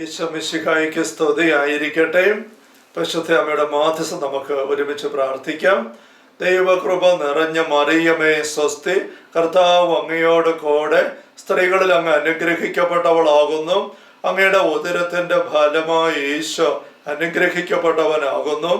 ഈശോ മിശിഹായ്ക്ക് സ്തുതിയായിരിക്കട്ടെ. പരിശുദ്ധ അമ്മയുടെ മാധ്യസ്ഥം നമുക്ക് ഒരുമിച്ച് പ്രാർത്ഥിക്കാം. ദൈവകൃപ നിറഞ്ഞ മറിയമേ സ്വസ്തി, കർത്താവ് അങ്ങയോട് കൂടെ സ്ത്രീകളിൽ അങ്ങ് അനുഗ്രഹിക്കപ്പെട്ടവളാകുന്നു. അങ്ങയുടെ ഉദരത്തിന്റെ ഫലമായി ഈശോ അനുഗ്രഹിക്കപ്പെട്ടവനാകുന്നു.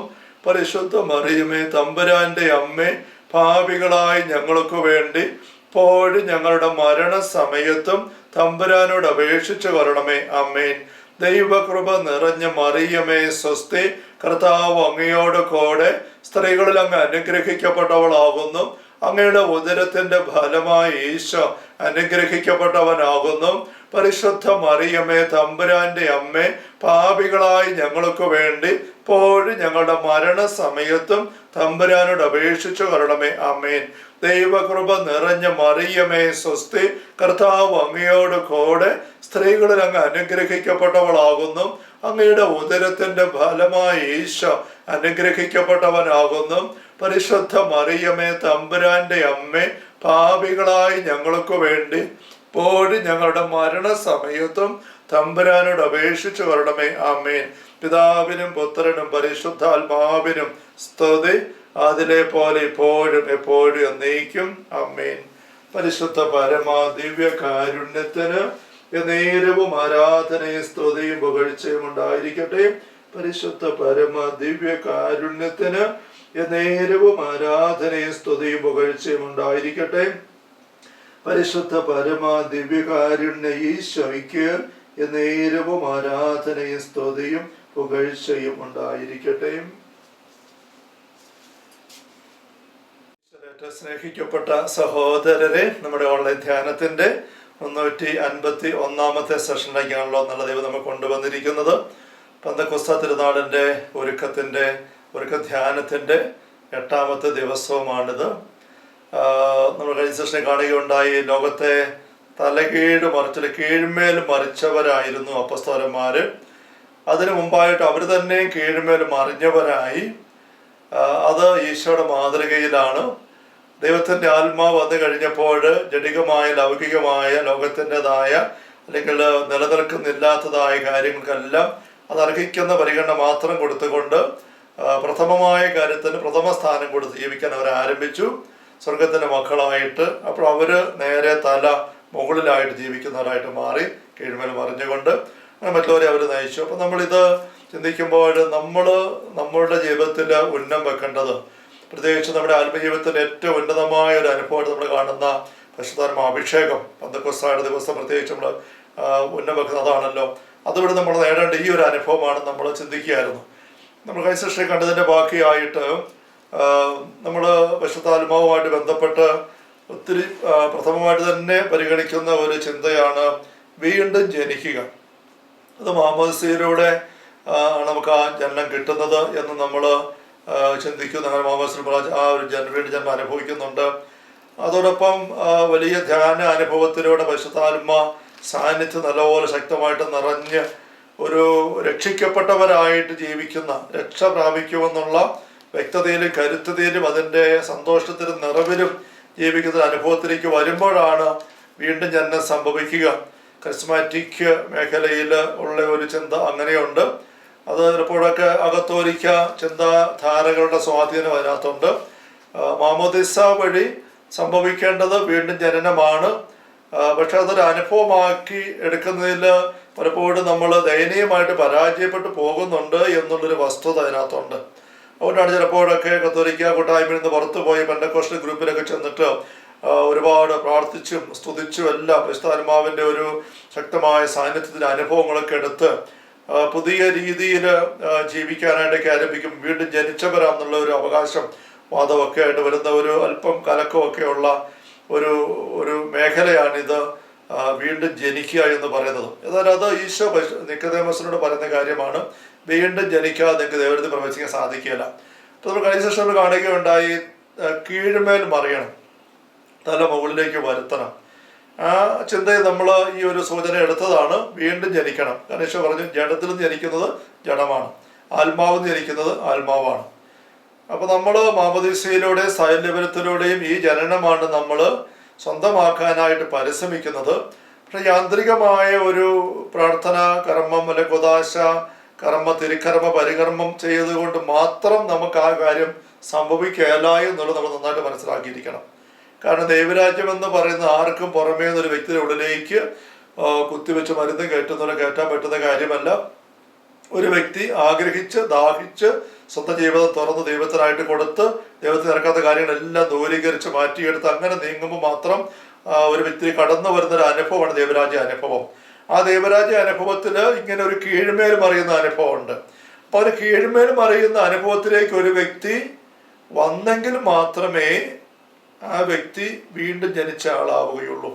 പരിശുദ്ധ മറിയമേ തമ്പുരാന്റെ അമ്മേ, പാപികളായി ഞങ്ങൾക്ക് വേണ്ടി ഇപ്പോഴും ഞങ്ങളുടെ മരണസമയത്തും തമ്പുരാനോട് അപേക്ഷിച്ചു കൊള്ളണമേ. ആമേൻ. ദൈവകൃപ നിറഞ്ഞ മറിയമേ സ്വസ്തി, കർത്താവ് അങ്ങയോട് കൂടെ സ്ത്രീകളിൽ അങ്ങ് അനുഗ്രഹിക്കപ്പെട്ടവളാകുന്നു. അങ്ങയുടെ ഉദരത്തിന്റെ ഫലമായി ഈശോ അനുഗ്രഹിക്കപ്പെട്ടവനാകുന്നു. പരിശുദ്ധ മറിയമേ തമ്പുരാന്റെ അമ്മേ, പാപികളായി ഞങ്ങൾക്ക് വേണ്ടി ഇപ്പോഴും ഞങ്ങളുടെ മരണസമയത്തും തമ്പുരാനോട് അപേക്ഷിച്ചു കൊള്ളണമേ. ആമേൻ. ദൈവകൃപ നിറഞ്ഞ മറിയമേ സ്വസ്തി, കർത്താവ് അങ്ങയോട് കൂടെ സ്ത്രീകളിൽ അങ്ങ് അനുഗ്രഹിക്കപ്പെട്ടവളാകുന്നു. അങ്ങയുടെ ഉദരത്തിന്റെ ഫലമായി ഈശോ അനുഗ്രഹിക്കപ്പെട്ടവനാകുന്നു. പരിശുദ്ധ മറിയമേ തമ്പുരാന്റെ അമ്മേ, പാപികളായി ഞങ്ങൾക്ക് വേണ്ടി ഇപ്പോഴും ഞങ്ങളുടെ മരണസമയത്തും തമ്പുരാനോട് അപേക്ഷിച്ചു കൊള്ളണമേ. ആമേൻ. പിതാവിനും പുത്രനും പരിശുദ്ധാത്മാവിനും സ്തുതി, അതിലെ പോലെ ഇപ്പോഴും എപ്പോഴും എന്നേക്കും. ആമേൻ. പരിശുദ്ധ പരമാ ദിവ്യ കാരുണ്യത്തിന് നേരവും ആരാധനയും സ്തുതിയും പുകഴ്ചയും ഉണ്ടായിരിക്കട്ടെ. പരിശുദ്ധ പരമ ദിവ്യ കാരുണ്യത്തിന് നേരവും ആരാധനയും സ്തുതിയും പുകഴ്ചയും ഉണ്ടായിരിക്കട്ടെ. പരിശുദ്ധ പരമ ദിവ്യകാരുണ്യ ഈശോയ്ക്ക് നേരവും ആരാധനയും സ്തുതിയും പുകഴ്ചയും ഉണ്ടായിരിക്കട്ടെ. സ്നേഹിക്കപ്പെട്ട സഹോദരരെ, നമ്മുടെ ഓൺലൈൻ ധ്യാനത്തിന്റെ 351 സെഷനിലേക്കാണല്ലോ നല്ല ദൈവം നമുക്ക് കൊണ്ടുവന്നിരിക്കുന്നത്. പെന്തക്കോസ്ത് തിരുനാളിന്റെ ഒരുക്ക ധ്യാനത്തിന്റെ 8ാമത്തെ ദിവസവുമാണിത്. നമ്മൾ കഴിഞ്ഞ സെഷനിൽ കാണുകയുണ്ടായി, ലോകത്തെ തലകീഴ് മറിച്ചിട്ട് കീഴ്മേൽ മറിച്ചവരായിരുന്നു അപ്പസ്തോലന്മാര്. അതിനു മുമ്പായിട്ട് അവർ തന്നെ കീഴ്മേൽ മറിഞ്ഞവരായി. അത് ഈശോയുടെ മാതൃകയിലാണ്. ദൈവത്തിന്റെ ആത്മാവ് വന്നു കഴിഞ്ഞപ്പോൾ ജഡികമായ ലൗകികമായ ലോകത്തിൻ്റെതായ അല്ലെങ്കിൽ നിലനിൽക്കുന്നില്ലാത്തതായ കാര്യങ്ങൾക്കെല്ലാം അത് അർഹിക്കുന്ന പരിഗണന മാത്രം കൊടുത്തുകൊണ്ട് പ്രഥമമായ കാര്യത്തിന് പ്രഥമ സ്ഥാനം കൊടുത്ത് ജീവിക്കാൻ അവർ ആരംഭിച്ചു, സ്വർഗത്തിന്റെ മക്കളായിട്ട്. അപ്പോൾ അവര് നേരെ തല മുകളിലായിട്ട് ജീവിക്കുന്നവരായിട്ട് മാറി, കീഴ്മേൽ മറിഞ്ഞുകൊണ്ട് മറ്റുള്ളവരെ അവർ നയിച്ചു. അപ്പം നമ്മളിത് ചിന്തിക്കുമ്പോൾ നമ്മളുടെ ജീവിതത്തിൽ ഉന്നം വെക്കേണ്ടത്, പ്രത്യേകിച്ച് നമ്മുടെ ആത്മജീവിതത്തിൽ ഏറ്റവും ഉന്നതമായ ഒരു അനുഭവമായിട്ട് നമ്മൾ കാണുന്ന പരിശുദ്ധാത്മ അഭിഷേകം, പെന്തക്കോസ്ത് ദിവസം പ്രത്യേകിച്ച് നമ്മൾ ഉന്നം വെക്കുന്നതാണല്ലോ. അതുവഴി നമ്മൾ നേടേണ്ട ഈ ഒരു അനുഭവമാണ് നമ്മൾ ചിന്തിക്കുകയായിരുന്നു. നമ്മൾ കഴിഞ്ഞ സെഷനിൽ കണ്ടതിൻ്റെ ബാക്കിയായിട്ട് നമ്മൾ പരിശുദ്ധാത്മാവുമായിട്ട് ബന്ധപ്പെട്ട് ഒത്തിരി പ്രഥമമായിട്ട് തന്നെ പരിഗണിക്കുന്ന ഒരു ചിന്തയാണ് വീണ്ടും ജനിക്കുക. അത് മാമോദിസയിലൂടെ നമുക്ക് ആ ജന്മം കിട്ടുന്നത് എന്ന് നമ്മൾ ചിന്തിക്കുന്നു. അങ്ങനെ മാമോദിസയിൽ ആ ഒരു വീണ്ടും ജന്മം അനുഭവിക്കുന്നുണ്ട്. അതോടൊപ്പം വലിയ ധ്യാന അനുഭവത്തിലൂടെ പരിശുദ്ധാത്മ സാന്നിധ്യം നല്ലപോലെ ശക്തമായിട്ട് നിറഞ്ഞ് ഒരു രക്ഷിക്കപ്പെട്ടവരായിട്ട് ജീവിക്കുന്ന, രക്ഷ പ്രാപിക്കുമെന്നുള്ള വ്യക്തതയിലും കരുത്തതയിലും അതിൻ്റെ സന്തോഷത്തിലും നിറവിലും ജീവിക്കുന്ന അനുഭവത്തിലേക്ക് വരുമ്പോഴാണ് വീണ്ടും ജന്മം സംഭവിക്കുക. കരിസ്മാറ്റിക് മേഖലയിൽ ഉള്ള ഒരു ചിന്ത അങ്ങനെയുണ്ട്. അത് ചിലപ്പോഴൊക്കെ അകത്തോലിക്ക ചിന്താധാരകളുടെ സ്വാധീനം അതിനകത്തുണ്ട്. മാമോദിസ വഴി സംഭവിക്കേണ്ടത് വീണ്ടും ജനനമാണ്. പക്ഷെ അതൊരു അനുഭവമാക്കി എടുക്കുന്നതിൽ പലപ്പോഴും നമ്മൾ ദയനീയമായിട്ട് പരാജയപ്പെട്ടു പോകുന്നുണ്ട് എന്നുള്ളൊരു വസ്തുത അതിനകത്തുണ്ട്. അതുകൊണ്ടാണ് ചിലപ്പോഴൊക്കെ കത്തോലിക്ക കൂട്ടായ്മയിൽ നിന്ന് പുറത്തു പോയി പെന്തക്കോസ്ത് ഗ്രൂപ്പിലൊക്കെ ചെന്നിട്ട് ഒരുപാട് പ്രാർത്ഥിച്ചും സ്തുതിച്ചും എല്ലാം പരിശുദ്ധാത്മാവിൻ്റെ ഒരു ശക്തമായ സാന്നിധ്യത്തിൻ്റെ അനുഭവങ്ങളൊക്കെ എടുത്ത് പുതിയ രീതിയിൽ ജീവിക്കാനായിട്ടൊക്കെ ആരംഭിക്കും. വീണ്ടും ജനിച്ചവരാന്നുള്ള ഒരു അവകാശം വാദമൊക്കെ ആയിട്ട് വരുന്ന ഒരു അല്പം കലക്കമൊക്കെ ഉള്ള ഒരു മേഖലയാണിത്, വീണ്ടും ജനിക്കുക എന്ന് പറയുന്നത്. എന്നാൽ അത് ഈശോ നിക്കോദേമസിനോട് പറയുന്ന കാര്യമാണ്. വീണ്ടും ജനിക്കാതെ നിങ്ങൾക്ക് ദൈവത്തിൽ പ്രവചിക്കാൻ സാധിക്കില്ല. അപ്പോൾ നമ്മൾ കഴിഞ്ഞ സെഷനിൽ കാണുകയുണ്ടായി, കീഴ്മേൽ മറിയണം, തല മുകളിലേക്ക് വരുത്തണം. ആ ചിന്തയിൽ നമ്മൾ ഈ ഒരു സൂചന എടുത്തതാണ് വീണ്ടും ജനിക്കണം. കാരണം ഈശോ പറഞ്ഞു, ജഡത്തിൽ നിന്ന് ജനിക്കുന്നത് ജഡമാണ്, ആത്മാവിൽ നിന്ന് ജനിക്കുന്നത് ആത്മാവാണ്. അപ്പോൾ നമ്മൾ മാമോദിസയിലൂടെ സൈന്യബലത്തിലൂടെയും ഈ ജനനമാണ് നമ്മൾ സ്വന്തമാക്കാനായിട്ട് പരിശ്രമിക്കുന്നത്. പക്ഷെ യാന്ത്രികമായ ഒരു പ്രാർത്ഥന കർമ്മം അല്ലെങ്കിൽ കൂദാശ കർമ്മ തിരുക്കർമ്മ പരികർമ്മം ചെയ്തുകൊണ്ട് മാത്രം നമുക്ക് ആ കാര്യം സംഭവിക്കുകയല്ല എന്നുള്ളത് നമ്മൾ നന്നായിട്ട് മനസ്സിലാക്കിയിരിക്കണം. കാരണം ദൈവരാജ്യം എന്ന് പറയുന്നത് ആർക്കും പുറമേ നിന്നൊരു വ്യക്തിയുടെ ഉള്ളിലേക്ക് കുത്തിവെച്ച് മരുന്ന് കയറ്റാൻ പറ്റുന്ന കാര്യമല്ല. ഒരു വ്യക്തി ആഗ്രഹിച്ച് ദാഹിച്ച് സ്വന്തം ജീവിതം തുറന്ന് ദൈവത്തിനായിട്ട് കൊടുത്ത് ദൈവത്തിന് നടക്കാത്ത കാര്യങ്ങളെല്ലാം ദൂരീകരിച്ച് മാറ്റിയെടുത്ത് അങ്ങനെ നീങ്ങുമ്പോൾ മാത്രം ഒരു വ്യക്തി കടന്നു വരുന്നൊരു അനുഭവമാണ് ദൈവരാജ്യ അനുഭവം. ആ ദൈവരാജ്യ അനുഭവത്തിൽ ഇങ്ങനെ ഒരു കീഴ്മേൽ മറിയുന്ന അനുഭവമുണ്ട്. അപ്പോൾ ഒരു കീഴ്മേൽ മറിയുന്ന അനുഭവത്തിലേക്ക് ഒരു വ്യക്തി വന്നെങ്കിൽ മാത്രമേ ആ വ്യക്തി വീണ്ടും ജനിച്ച ആളാവുകയുള്ളൂ.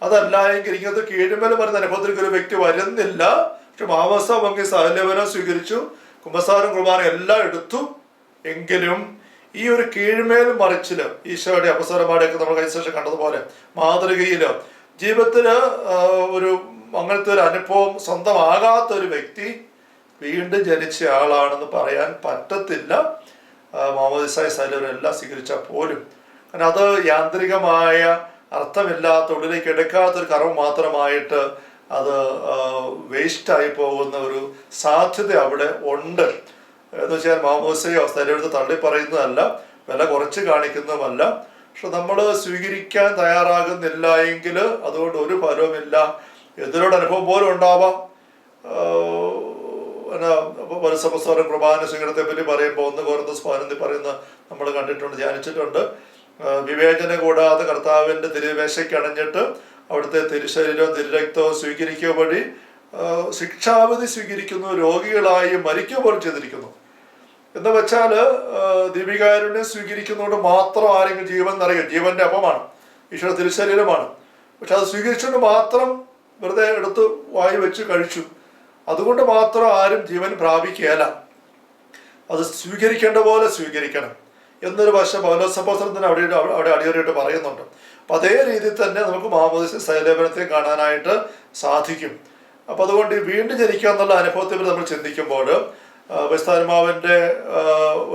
അതല്ല എങ്കിൽ ഇങ്ങനത്തെ കീഴ്മേൽ മറിയുന്ന അനുഭവത്തിലേക്ക് ഒരു വ്യക്തി വരുന്നില്ല. പക്ഷെ മാമസ പങ്കി സഹലേപനം സ്വീകരിച്ചു, കുമ്പസാരം കുർബാന എല്ലാം എടുത്തു, എങ്കിലും ഈ ഒരു കീഴ്മേൽ മറിച്ചില് ഈശോയുടെ അപസ്വരമാടെയൊക്കെ നമ്മൾ കഴിഞ്ഞ ശേഷം കണ്ടതുപോലെ മാതൃകയില് ജീവിതത്തില് ഒരു അങ്ങനത്തെ ഒരു അനുഭവം സ്വന്തമാകാത്ത ഒരു വ്യക്തി വീണ്ടും ജനിച്ച ആളാണെന്ന് പറയാൻ പറ്റത്തില്ല. മാമോദിസായ സഹലേപനം സ്വീകരിച്ചാൽ പോലും. കാരണം അത് യാന്ത്രികമായ അർത്ഥമില്ലാത്ത ഉള്ളിലേക്ക് എടുക്കാത്തൊരു കർമ്മം മാത്രമായിട്ട് അത് വേസ്റ്റായി പോകുന്ന ഒരു സാധ്യത അവിടെ ഉണ്ട്. എന്ന് വെച്ചാൽ മാമോദിസയോ സ്ഥലമെടുത്ത് തള്ളി പറയുന്നതല്ല, വില കുറച്ച് കാണിക്കുന്നതുമല്ല. പക്ഷെ നമ്മൾ സ്വീകരിക്കാൻ തയ്യാറാകുന്നില്ല എങ്കിൽ അതുകൊണ്ട് ഒരു ഫലവുമില്ല. എതിരോട് അനുഭവം പോലും ഉണ്ടാവാം. പരസ്പരം കുർബാന സ്വീകരണത്തെ പറ്റി പറയുമ്പോൾ 1 കൊരിന്ത്യർ 11 പറയുന്ന നമ്മൾ കണ്ടിട്ടുണ്ട്, ധ്യാനിച്ചിട്ടുണ്ട്. വിവേചനം കൂടാതെ കർത്താവിൻ്റെ തിരുമേശയ്ക്ക് അണഞ്ഞിട്ട് അവിടുത്തെ തിരുശരീരവും തിരുരക്തവും സ്വീകരിക്കുക വഴി ശിക്ഷാവിധി സ്വീകരിക്കുന്നു, രോഗികളായി മരിക്കുക പോലും ചെയ്തിരിക്കുന്നു. എന്ന് വെച്ചാൽ ദീപികാരുണ്യം സ്വീകരിക്കുന്നതുകൊണ്ട് മാത്രം ആരെങ്കിലും ജീവൻ നിറയും. ജീവന്റെ അപ്പമാണ്, ഈശ്വര തിരുശരീരമാണ്. പക്ഷെ അത് സ്വീകരിച്ചുകൊണ്ട് മാത്രം വെറുതെ എടുത്ത് വായി വെച്ച് കഴിച്ചു, അതുകൊണ്ട് മാത്രം ആരും ജീവൻ പ്രാപിക്കുകയല്ല. അത് സ്വീകരിക്കേണ്ട പോലെ സ്വീകരിക്കണം എന്നൊരു വശം പൗലോസപ്പോസ്തലൻ അവിടെ അടിയോരായിട്ട് പറയുന്നുണ്ട്. അപ്പം അതേ രീതിയിൽ തന്നെ നമുക്ക് മാമോദിസ സഹലേപനത്തെ കാണാനായിട്ട് സാധിക്കും. അപ്പം അതുകൊണ്ട് വീണ്ടും ജനിക്കുക എന്നുള്ള അനുഭവത്തെ പറ്റി നമ്മൾ ചിന്തിക്കുമ്പോൾ പരിശുദ്ധാത്മാവിൻ്റെ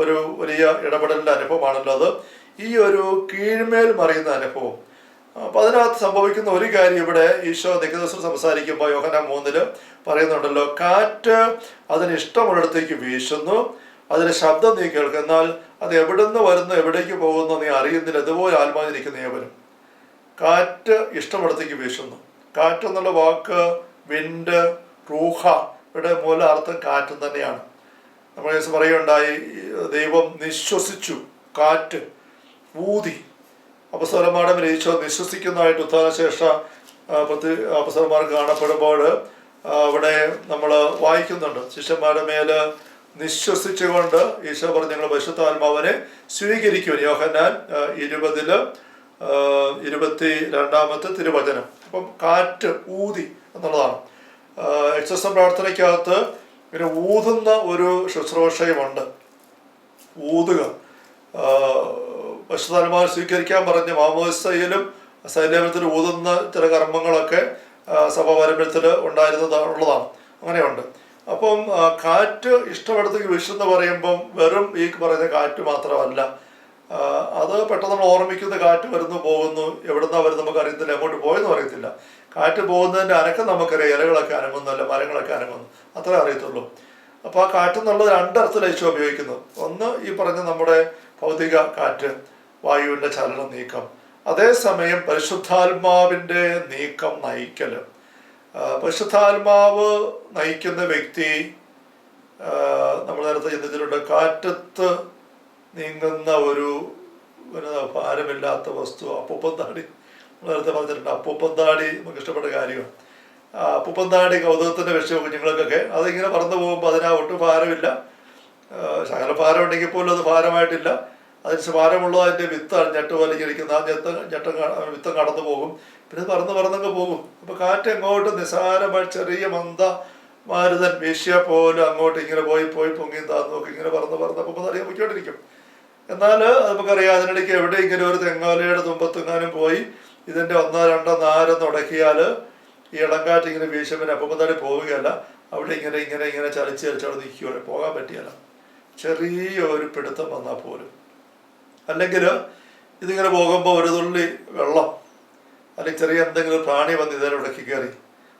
ഒരു വലിയ ഇടപെടലിൻ്റെ അനുഭവമാണല്ലോ അത്. ഈ ഒരു കീഴ്മേൽ മറിയുന്ന അനുഭവം. അപ്പം അതിനകത്ത് സംഭവിക്കുന്ന ഒരു കാര്യം ഇവിടെ ഈശോ നിക്കോദോസിനോട് സംസാരിക്കുമ്പോൾ യോഹന്നാൻ 3 പറയുന്നുണ്ടല്ലോ, കാറ്റ് അതിന് ഇഷ്ടമുള്ളിടത്തേക്ക് വീശുന്നു, അതിൻ്റെ ശബ്ദം നീ കേൾക്കും, എന്നാൽ അത് എവിടുന്ന് വരുന്നു എവിടേക്ക് പോകുന്നു നീ അറിയുന്നില്ല, അതുപോലെ ആത്മാവിനിരിക്കുന്ന ഏവനും. കാറ്റ് ഇഷ്ടമുള്ളടത്തേക്ക് വീശുന്നു. കാറ്റ് എന്നുള്ള വാക്ക് വിൻഡ്, റൂഹ, ഇവിടെ മൂലാർത്ഥം കാറ്റ് തന്നെയാണ്. നമ്മൾ പറയുകയുണ്ടായി, ദൈവം നിശ്വസിച്ചു, കാറ്റ് ഊതി. അപ്പസ്തലന്മാരുടെ മേൽ ഈശോ നിശ്വസിക്കുന്നതായിട്ട് ഉത്ഥാനശേഷ അപ്പസ്തലന്മാർക്ക് കാണപ്പെടുമ്പോൾ അവിടെ നമ്മൾ വായിക്കുന്നുണ്ട്, ശിഷ്യന്മാരുടെ മേൽ നിശ്വസിച്ചുകൊണ്ട് ഈശോ പറഞ്ഞു ഞങ്ങൾ പരിശുദ്ധാത്മാവിനെ സ്വീകരിക്കും. യോഹന്നാൻ 20:22 തിരുവചനം. അപ്പം കാറ്റ് ഊതി എന്നുള്ളതാണ്. എക്സസം പ്രാർത്ഥനയ്ക്കകത്ത് ഇങ്ങനെ ഊതുന്ന ഒരു ശുശ്രൂഷയുമുണ്ട്. ഊതുക, പരിശുദ്ധാത്മാവിനെ സ്വീകരിക്കാൻ പറഞ്ഞ് മാമോദിസയിലും സൈലേപനത്തിലും ഊതുന്ന ചില കർമ്മങ്ങളൊക്കെ സഭാപാരമ്പര്യത്തിൽ ഉള്ളതാണ്. അങ്ങനെയുണ്ട്. അപ്പം കാറ്റ് ഇഷ്ടപ്പെടുത്തേക്ക് വീശെന്ന് പറയുമ്പം വെറും ഈ പറയുന്ന കാറ്റ് മാത്രമല്ല, അത് പെട്ടെന്ന് നമ്മൾ ഓർമ്മിക്കുന്ന കാറ്റ് വരുന്നു പോകുന്നു, എവിടുന്നാ വരുന്നത് നമുക്ക് അറിയത്തില്ല, എങ്ങോട്ട് പോയെന്ന് അറിയത്തില്ല. കാറ്റ് പോകുന്നതിൻ്റെ അനക്കം നമുക്കറിയാം, ഇലകളൊക്കെ അനങ്ങുന്നല്ല, മരങ്ങളൊക്കെ അനങ്ങുന്നു, അത്രേ അറിയത്തുള്ളൂ. അപ്പോൾ ആ കാറ്റെന്നുള്ളത് 2 അർത്ഥത്തിൽ ഈശോ ഉപയോഗിക്കുന്നു. ഒന്ന് ഈ പറഞ്ഞ നമ്മുടെ ഭൗതിക കാറ്റ്, വായുവിൻ്റെ ചലനം, നീക്കം. അതേസമയം പരിശുദ്ധാത്മാവിൻ്റെ നീക്കം, നയിക്കൽ. പരിശുദ്ധാത്മാവ് നയിക്കുന്ന വ്യക്തി നമ്മൾ നേരത്തെ ചിന്തിച്ചിട്ടുണ്ട്, കാറ്റത്ത് നീങ്ങുന്ന ഒരു ഭാരമില്ലാത്ത വസ്തു അപ്പൂപ്പന്താടി. നമ്മൾ നേരത്തെ പറഞ്ഞിട്ടുണ്ട്, അപ്പൂപ്പന്താടി നമുക്ക് ഇഷ്ടപ്പെട്ട കാര്യമാണ്. അപ്പൂപ്പന്താടി കൗതുകത്തിൻ്റെ വിഷയം കുഞ്ഞുങ്ങൾക്കൊക്കെ അതിങ്ങനെ പറന്നു പോകുമ്പോൾ അതിനാ ഒട്ടും ഭാരമില്ല. ശകല ഭാരം ഉണ്ടെങ്കിൽ പോലും അത് ഭാരമായിട്ടില്ല. അതിന് ഭാരമുള്ളത് അതിൻ്റെ വിത്താണ്, ഞെട്ട് പോലെ ഇരിക്കുന്ന ആ വിത്തം കടന്നു പോകും, പിന്നെ പറന്നങ്ങ് പോകും. അപ്പോൾ കാറ്റ് എങ്ങോട്ട് നിസ്സാരമായി ചെറിയ മന്ദ മാരുതൻ വീശിയ പോലും അങ്ങോട്ട് ഇങ്ങനെ പോയി പൊങ്ങിയും താന്നൊക്കെ ഇങ്ങനെ പറന്ന് അറിയാൻ പൊയ്ക്കൊണ്ടിരിക്കും. എന്നാൽ നമുക്കറിയാം അതിനിടയ്ക്ക് എവിടെ ഇങ്ങനെ ഒരു തെങ്ങാലയുടെ തുമ്പത്തെങ്ങാനും പോയി ഇതിൻ്റെ 1, 2 4 ഉടക്കിയാൽ ഈ ഇളങ്കാറ്റ് ഇങ്ങനെ വീശുമ്പോൾ അപ്പം പോവുകയല്ല, അവിടെ ഇങ്ങനെ ചലിച്ച് അവിടെ നിൽക്കുകയാണ്, പോകാൻ പറ്റിയല്ല. ചെറിയ ഒരു പിടുത്തം വന്നാൽ പോലും. അല്ലെങ്കിൽ ഇതിങ്ങനെ പോകുമ്പോൾ ഒരു തുള്ളി വെള്ളം അല്ലെങ്കിൽ ചെറിയ എന്തെങ്കിലും പ്രാണി വന്ന് ഇതിനെ ഉടക്കി കയറി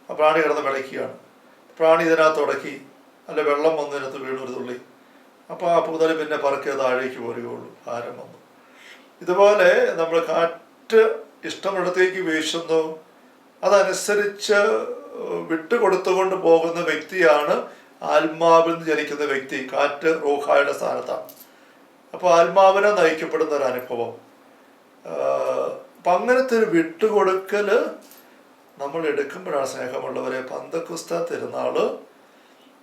ആ പ്രാണി കിടന്ന് വിളയ്ക്കുകയാണ്. പ്രാണി ഇതിനകത്ത് ഉടക്കി, അല്ല വെള്ളം വന്നതിനകത്ത് വീണു ഒരു തുള്ളി, അപ്പോൾ ആ പൂതൽ പിന്നെ പറക്കിയ താഴേക്ക് പോരുകയുള്ളൂ, ഭാരം വന്നു. ഇതുപോലെ നമ്മൾ കാറ്റ് ഇഷ്ടമിടത്തേക്ക് വീശുന്നു, അതനുസരിച്ച് വിട്ടുകൊടുത്തുകൊണ്ട് പോകുന്ന വ്യക്തിയാണ് ആത്മാവിൽ നിന്ന് ജനിക്കുന്ന വ്യക്തി. കാറ്റ് റൂഹായുടെ സ്ഥാനത്താണ്. അപ്പോൾ ആത്മാവിനെ നയിക്കപ്പെടുന്ന ഒരു അനുഭവം. അപ്പം അങ്ങനത്തെ ഒരു വിട്ടുകൊടുക്കൽ നമ്മൾ എടുക്കുമ്പോഴാണ് സ്നേഹമുള്ളവരെ പന്തക്കുസ്ത തിരുനാൾ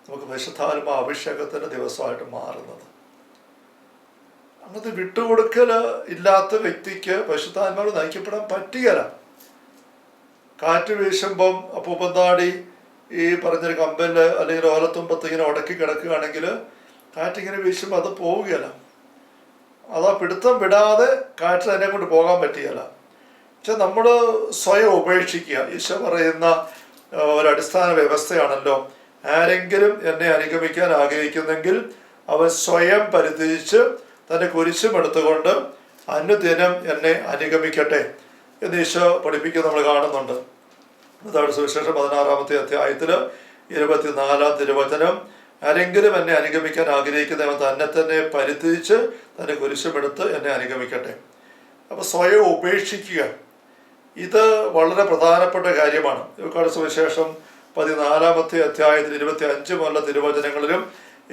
നമുക്ക് പരിശുദ്ധാത്മാ അഭിഷേകത്തിൻ്റെ ദിവസമായിട്ട് മാറുന്നത്. അങ്ങനത്തെ വിട്ടുകൊടുക്കൽ ഇല്ലാത്ത വ്യക്തിക്ക് പരിശുദ്ധാത്മാവ് നയിക്കപ്പെടാൻ പറ്റുകയില്ല. കാറ്റ് വീശുമ്പം അപ്പൂപ്പന്താടി ഈ പറഞ്ഞൊരു കമ്പൽ അല്ലെങ്കിൽ ഓലത്തുമ്പത്ത് ഇങ്ങനെ ഉടക്കി കിടക്കുകയാണെങ്കിൽ കാറ്റിങ്ങനെ വീശുമ്പോൾ അത് പോവുകയില്ല. അതാ പിടുത്തം വിടാതെ കാറ്റിൽ അതിനെ കൊണ്ട് പോകാൻ പറ്റുകയില്ല. പക്ഷെ നമ്മൾ സ്വയം ഉപേക്ഷിക്കുക. ഈശോ പറയുന്ന ഒരടിസ്ഥാന വ്യവസ്ഥയാണല്ലോ, ആരെങ്കിലും എന്നെ അനുഗമിക്കാൻ ആഗ്രഹിക്കുന്നെങ്കിൽ അവൻ സ്വയം പരിത്യജിച്ച് തൻ്റെ കുരിശും എടുത്തുകൊണ്ട് അനുദിനം എന്നെ അനുഗമിക്കട്ടെ എന്ന് ഈശോ പഠിപ്പിക്കുക നമ്മൾ കാണുന്നുണ്ട്. അതാണ് സുവിശേഷം 16-ാമത്തെ അധ്യായത്തിൽ 24-ാം തിരുവചനം. ആരെങ്കിലും എന്നെ അനുഗമിക്കാൻ ആഗ്രഹിക്കുന്നവൻ തന്നെ പരിത്യജിച്ച് തൻ്റെ കുരിശുമെടുത്ത് എന്നെ അനുഗമിക്കട്ടെ. അപ്പോൾ സ്വയം ഉപേക്ഷിക്കുക, ഇത് വളരെ പ്രധാനപ്പെട്ട കാര്യമാണ്. ലുക്കായുടെ സുവിശേഷം 14-ാമത്തെ അധ്യായത്തിൽ 25 മുതലുള്ള തിരുവചനങ്ങളിലും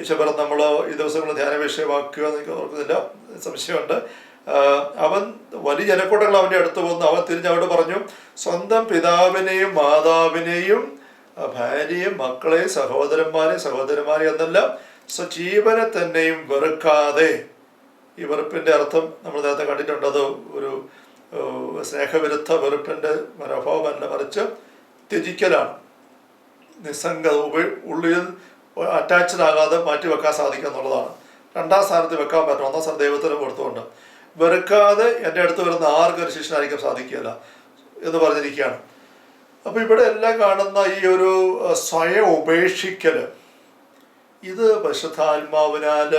ഈശോപരം നമ്മൾ ഈ ദിവസങ്ങൾ ധ്യാന വിഷയമാക്കുക എന്ന് എനിക്ക് ഓർക്കുന്നില്ല, സംശയമുണ്ട്. അവൻ വലിയ ജനക്കൂട്ടങ്ങൾ അവൻ്റെ അടുത്ത് വന്നു. അവൻ തിരിഞ്ഞ് അവരോട് പറഞ്ഞു, സ്വന്തം പിതാവിനെയും മാതാവിനെയും ഭാര്യയും മക്കളെയും സഹോദരന്മാരെ എന്നല്ല, സ്വജീവനെ തന്നെയും വെറുക്കാതെ. ഈ വെറുപ്പിൻ്റെ അർത്ഥം നമ്മൾ നേരത്തെ കണ്ടിട്ടുണ്ട്. അത് ഒരു സ്നേഹവിരുദ്ധ വെറുപ്പിൻ്റെ മനോഭാവമല്ല, മറിച്ച് ത്യജിക്കലാണ്. നിസ്സംഗത, ഉള്ളിൽ അറ്റാച്ച്ഡ് ആകാതെ മാറ്റി വെക്കാൻ സാധിക്കുക എന്നുള്ളതാണ്. 2ാം സ്ഥാനത്ത് വെക്കാൻ പറ്റും, 1ാം സ്ഥാനം ദൈവത്തിന് കൊടുത്തുകൊണ്ട്. വെറുക്കാതെ എൻ്റെ അടുത്ത് വരുന്ന ആർക്കും ഒരു ശിഷ്യനായിരിക്കാൻ സാധിക്കുകയില്ല എന്ന് പറഞ്ഞിരിക്കുകയാണ്. അപ്പോൾ ഇവിടെ എല്ലാം കാണുന്ന ഈ ഒരു സ്വയം ഉപേക്ഷിക്കൽ, ഇത് പരിശുദ്ധാത്മാവിനാൽ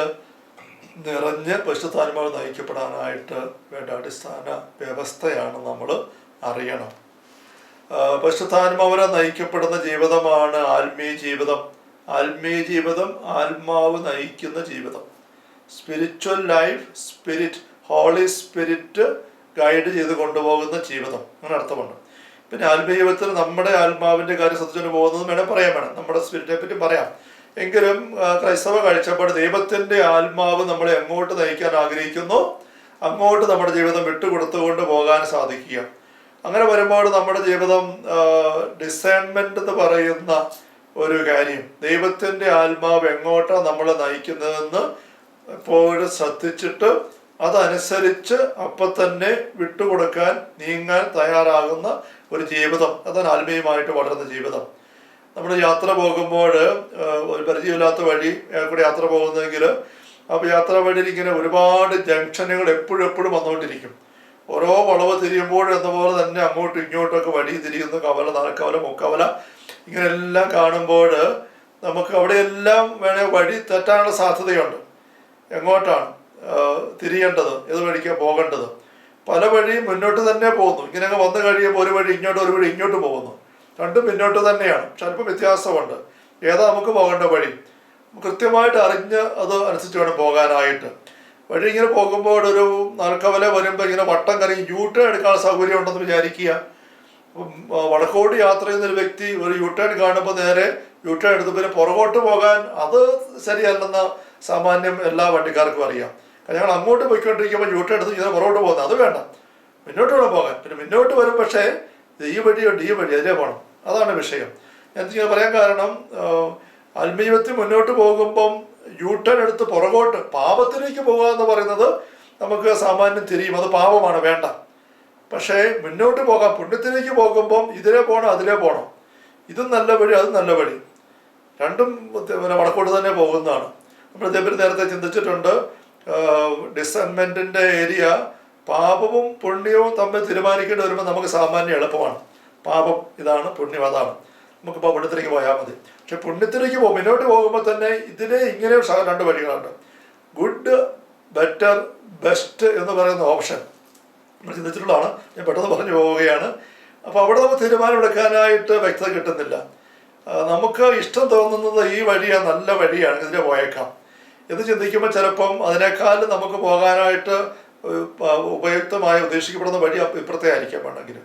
നിറഞ്ഞ് പരിശുദ്ധാത്മാവ് നയിക്കപ്പെടാനായിട്ട് വേണ്ട അടിസ്ഥാന വ്യവസ്ഥയാണ് നമ്മൾ അറിയണം. പരിശുദ്ധാത്മാവിനെ നയിക്കപ്പെടുന്ന ജീവിതമാണ് ആത്മീയ ജീവിതം. ആത്മീയ ജീവിതം ആത്മാവ് നയിക്കുന്ന ജീവിതം. Spiritual life, spirit, holy spirit guide ചെയ്ത് കൊണ്ടുപോകുന്ന ജീവിതം, അങ്ങനെ അർത്ഥമുണ്ട്. പിന്നെ ആത്മീയ ജീവിതത്തിൽ നമ്മുടെ ആത്മാവിൻ്റെ കാര്യം ശ്രദ്ധിച്ചുകൊണ്ട് പോകുന്നതും വേണം, നമ്മുടെ സ്പിരിറ്റിനെ പറ്റി പറയാം. എങ്കിലും ക്രൈസ്തവ കാഴ്ചപ്പാട് ദൈവത്തിൻ്റെ ആത്മാവ് നമ്മളെ എങ്ങോട്ട് നയിക്കാൻ ആഗ്രഹിക്കുന്നു അങ്ങോട്ട് നമ്മുടെ ജീവിതം വിട്ടുകൊടുത്തുകൊണ്ട് പോകാൻ സാധിക്കുക. അങ്ങനെ വരുമ്പോൾ നമ്മുടെ ജീവിതം ഡിസേൺമെൻ്റ് എന്ന് പറയുന്ന ഒരു കാര്യം, ദൈവത്തിൻ്റെ ആത്മാവ് എങ്ങോട്ടാണ് നമ്മളെ നയിക്കുന്നതെന്ന് എപ്പോഴും ശ്രദ്ധിച്ചിട്ട് അതനുസരിച്ച് അപ്പം തന്നെ വിട്ടുകൊടുക്കാൻ നീങ്ങാൻ തയ്യാറാകുന്ന ഒരു ജീവിതം, അതാണ് ആത്മീയമായിട്ട് വളരുന്ന ജീവിതം. നമ്മൾ യാത്ര പോകുമ്പോൾ ഒരു പരിചയമില്ലാത്ത വഴി കൂടെ യാത്ര പോകുന്നതെങ്കിൽ അപ്പോൾ യാത്രാ വഴിയിൽ ഇങ്ങനെ ഒരുപാട് ജംഗ്ഷനുകൾ എപ്പോഴും വന്നുകൊണ്ടിരിക്കും. ഓരോ വളവ് തിരിയുമ്പോഴും എന്നപോലെ തന്നെ അങ്ങോട്ടും ഇങ്ങോട്ടൊക്കെ വഴി തിരിയുന്നു, കവല, നടക്കവല, മുക്കവല, ഇങ്ങനെല്ലാം കാണുമ്പോൾ നമുക്ക് അവിടെയെല്ലാം വഴി തെറ്റാനുള്ള സാധ്യതയുണ്ട്. എങ്ങോട്ടാണ് തിരിയേണ്ടത്, ഏത് വഴിക്കാണ് പോകേണ്ടത്? പല വഴിയും മുന്നോട്ട് തന്നെ പോകുന്നു. ഇങ്ങനെയൊക്കെ വന്നു കഴിയുമ്പോൾ ഒരു വഴി ഇങ്ങോട്ട്, ഒരു വഴി ഇങ്ങോട്ട് പോകുന്നു. രണ്ടും മുന്നോട്ട് തന്നെയാണ്, പക്ഷെ അല്പം വ്യത്യാസമുണ്ട്. ഏതാ നമുക്ക് പോകേണ്ട വഴി കൃത്യമായിട്ട് അറിഞ്ഞ് അത് അനുസരിച്ച് വേണം പോകാനായിട്ട്. വഴി ഇങ്ങനെ പോകുമ്പോൾ ഒരു നടക്കവല വരുമ്പോൾ ഇങ്ങനെ വട്ടം കറങ്ങി യൂട്ടേൺ എടുക്കാനുള്ള സൗകര്യം ഉണ്ടെന്ന് വിചാരിക്കുക. വടക്കോട്ട് യാത്ര ചെയ്യുന്നൊരു വ്യക്തി ഒരു യൂട്ടേൺ കാണുമ്പോൾ നേരെ യൂട്ടേൺ എടുത്ത് പിന്നെ പുറകോട്ട് പോകാൻ അത് ശരിയല്ലെന്ന് സാമാന്യം എല്ലാ വണ്ടിക്കാർക്കും അറിയാം. കാരണം ഞങ്ങൾ അങ്ങോട്ട് പോയിക്കൊണ്ടിരിക്കുമ്പോൾ യൂട്ടേൺ എടുത്ത് ഇങ്ങനെ പുറകോട്ട് പോകുന്നത് അത് വേണ്ട, മുന്നോട്ട് വേണം പോകാൻ. പിന്നെ മുന്നോട്ട് വരും, പക്ഷേ ഈ വഴിയുണ്ട്, ഈ വഴി അതിലേ പോകണം. അതാണ് വിഷയം. ഞാൻ പറയാൻ കാരണം, ആത്മീയത്തിൽ മുന്നോട്ട് പോകുമ്പം യൂട്ടേൺ എടുത്ത് പുറകോട്ട് പാപത്തിലേക്ക് പോകുക എന്ന് പറയുന്നത് നമുക്ക് സാമാന്യം തിരിയും, അത് പാപമാണ്, വേണ്ട. പക്ഷേ മുന്നോട്ട് പോകാം, പുണ്യത്തിലേക്ക് പോകുമ്പം ഇതിലേ പോകണം, അതിലേ പോകണം. ഇതും നല്ല വഴി, അതും നല്ല വഴി, രണ്ടും വടക്കോട്ട് തന്നെ പോകുന്നതാണ്. നമ്മൾ ഇതേപ്പറ്റി നേരത്തെ ചിന്തിച്ചിട്ടുണ്ട്. ഡിസൺമെൻറ്റിൻ്റെ ഏരിയ പാപവും പുണ്യവും തമ്മിൽ തീരുമാനിക്കേണ്ടി വരുമ്പോൾ നമുക്ക് സാമാന്യം എളുപ്പമാണ്. പാപം ഇതാണ്, പുണ്യം അതാണ്, നമുക്കിപ്പോൾ പുണ്യത്തിലേക്ക് പോയാൽ മതി. പക്ഷെ പുണ്യത്തിലേക്ക് മുന്നോട്ട് പോകുമ്പോൾ തന്നെ ഇതിലെ ഇങ്ങനെ 2 വഴികളുണ്ട്. ഗുഡ്, ബെറ്റർ, ബെസ്റ്റ് എന്ന് പറയുന്ന ഓപ്ഷൻ നമ്മൾ ചിന്തിച്ചിട്ടുള്ളതാണ്. ഞാൻ പെട്ടെന്ന് പറഞ്ഞു പോവുകയാണ്. അപ്പോൾ അവിടെ നമുക്ക് തീരുമാനമെടുക്കാനായിട്ട് വ്യക്തത കിട്ടുന്നില്ല. നമുക്ക് ഇഷ്ടം തോന്നുന്നത് ഈ വഴിയാണ്, നല്ല വഴിയാണ്, ഇതിനെ പോയേക്കാം എന്ന് ചിന്തിക്കുമ്പോൾ ചിലപ്പം അതിനേക്കാൾ നമുക്ക് പോകാനായിട്ട് ഉപയുക്തമായി ഉദ്ദേശിക്കപ്പെടുന്ന വഴി ഇപ്പുറത്തെ ആയിരിക്കാം വേണമെങ്കിൽ.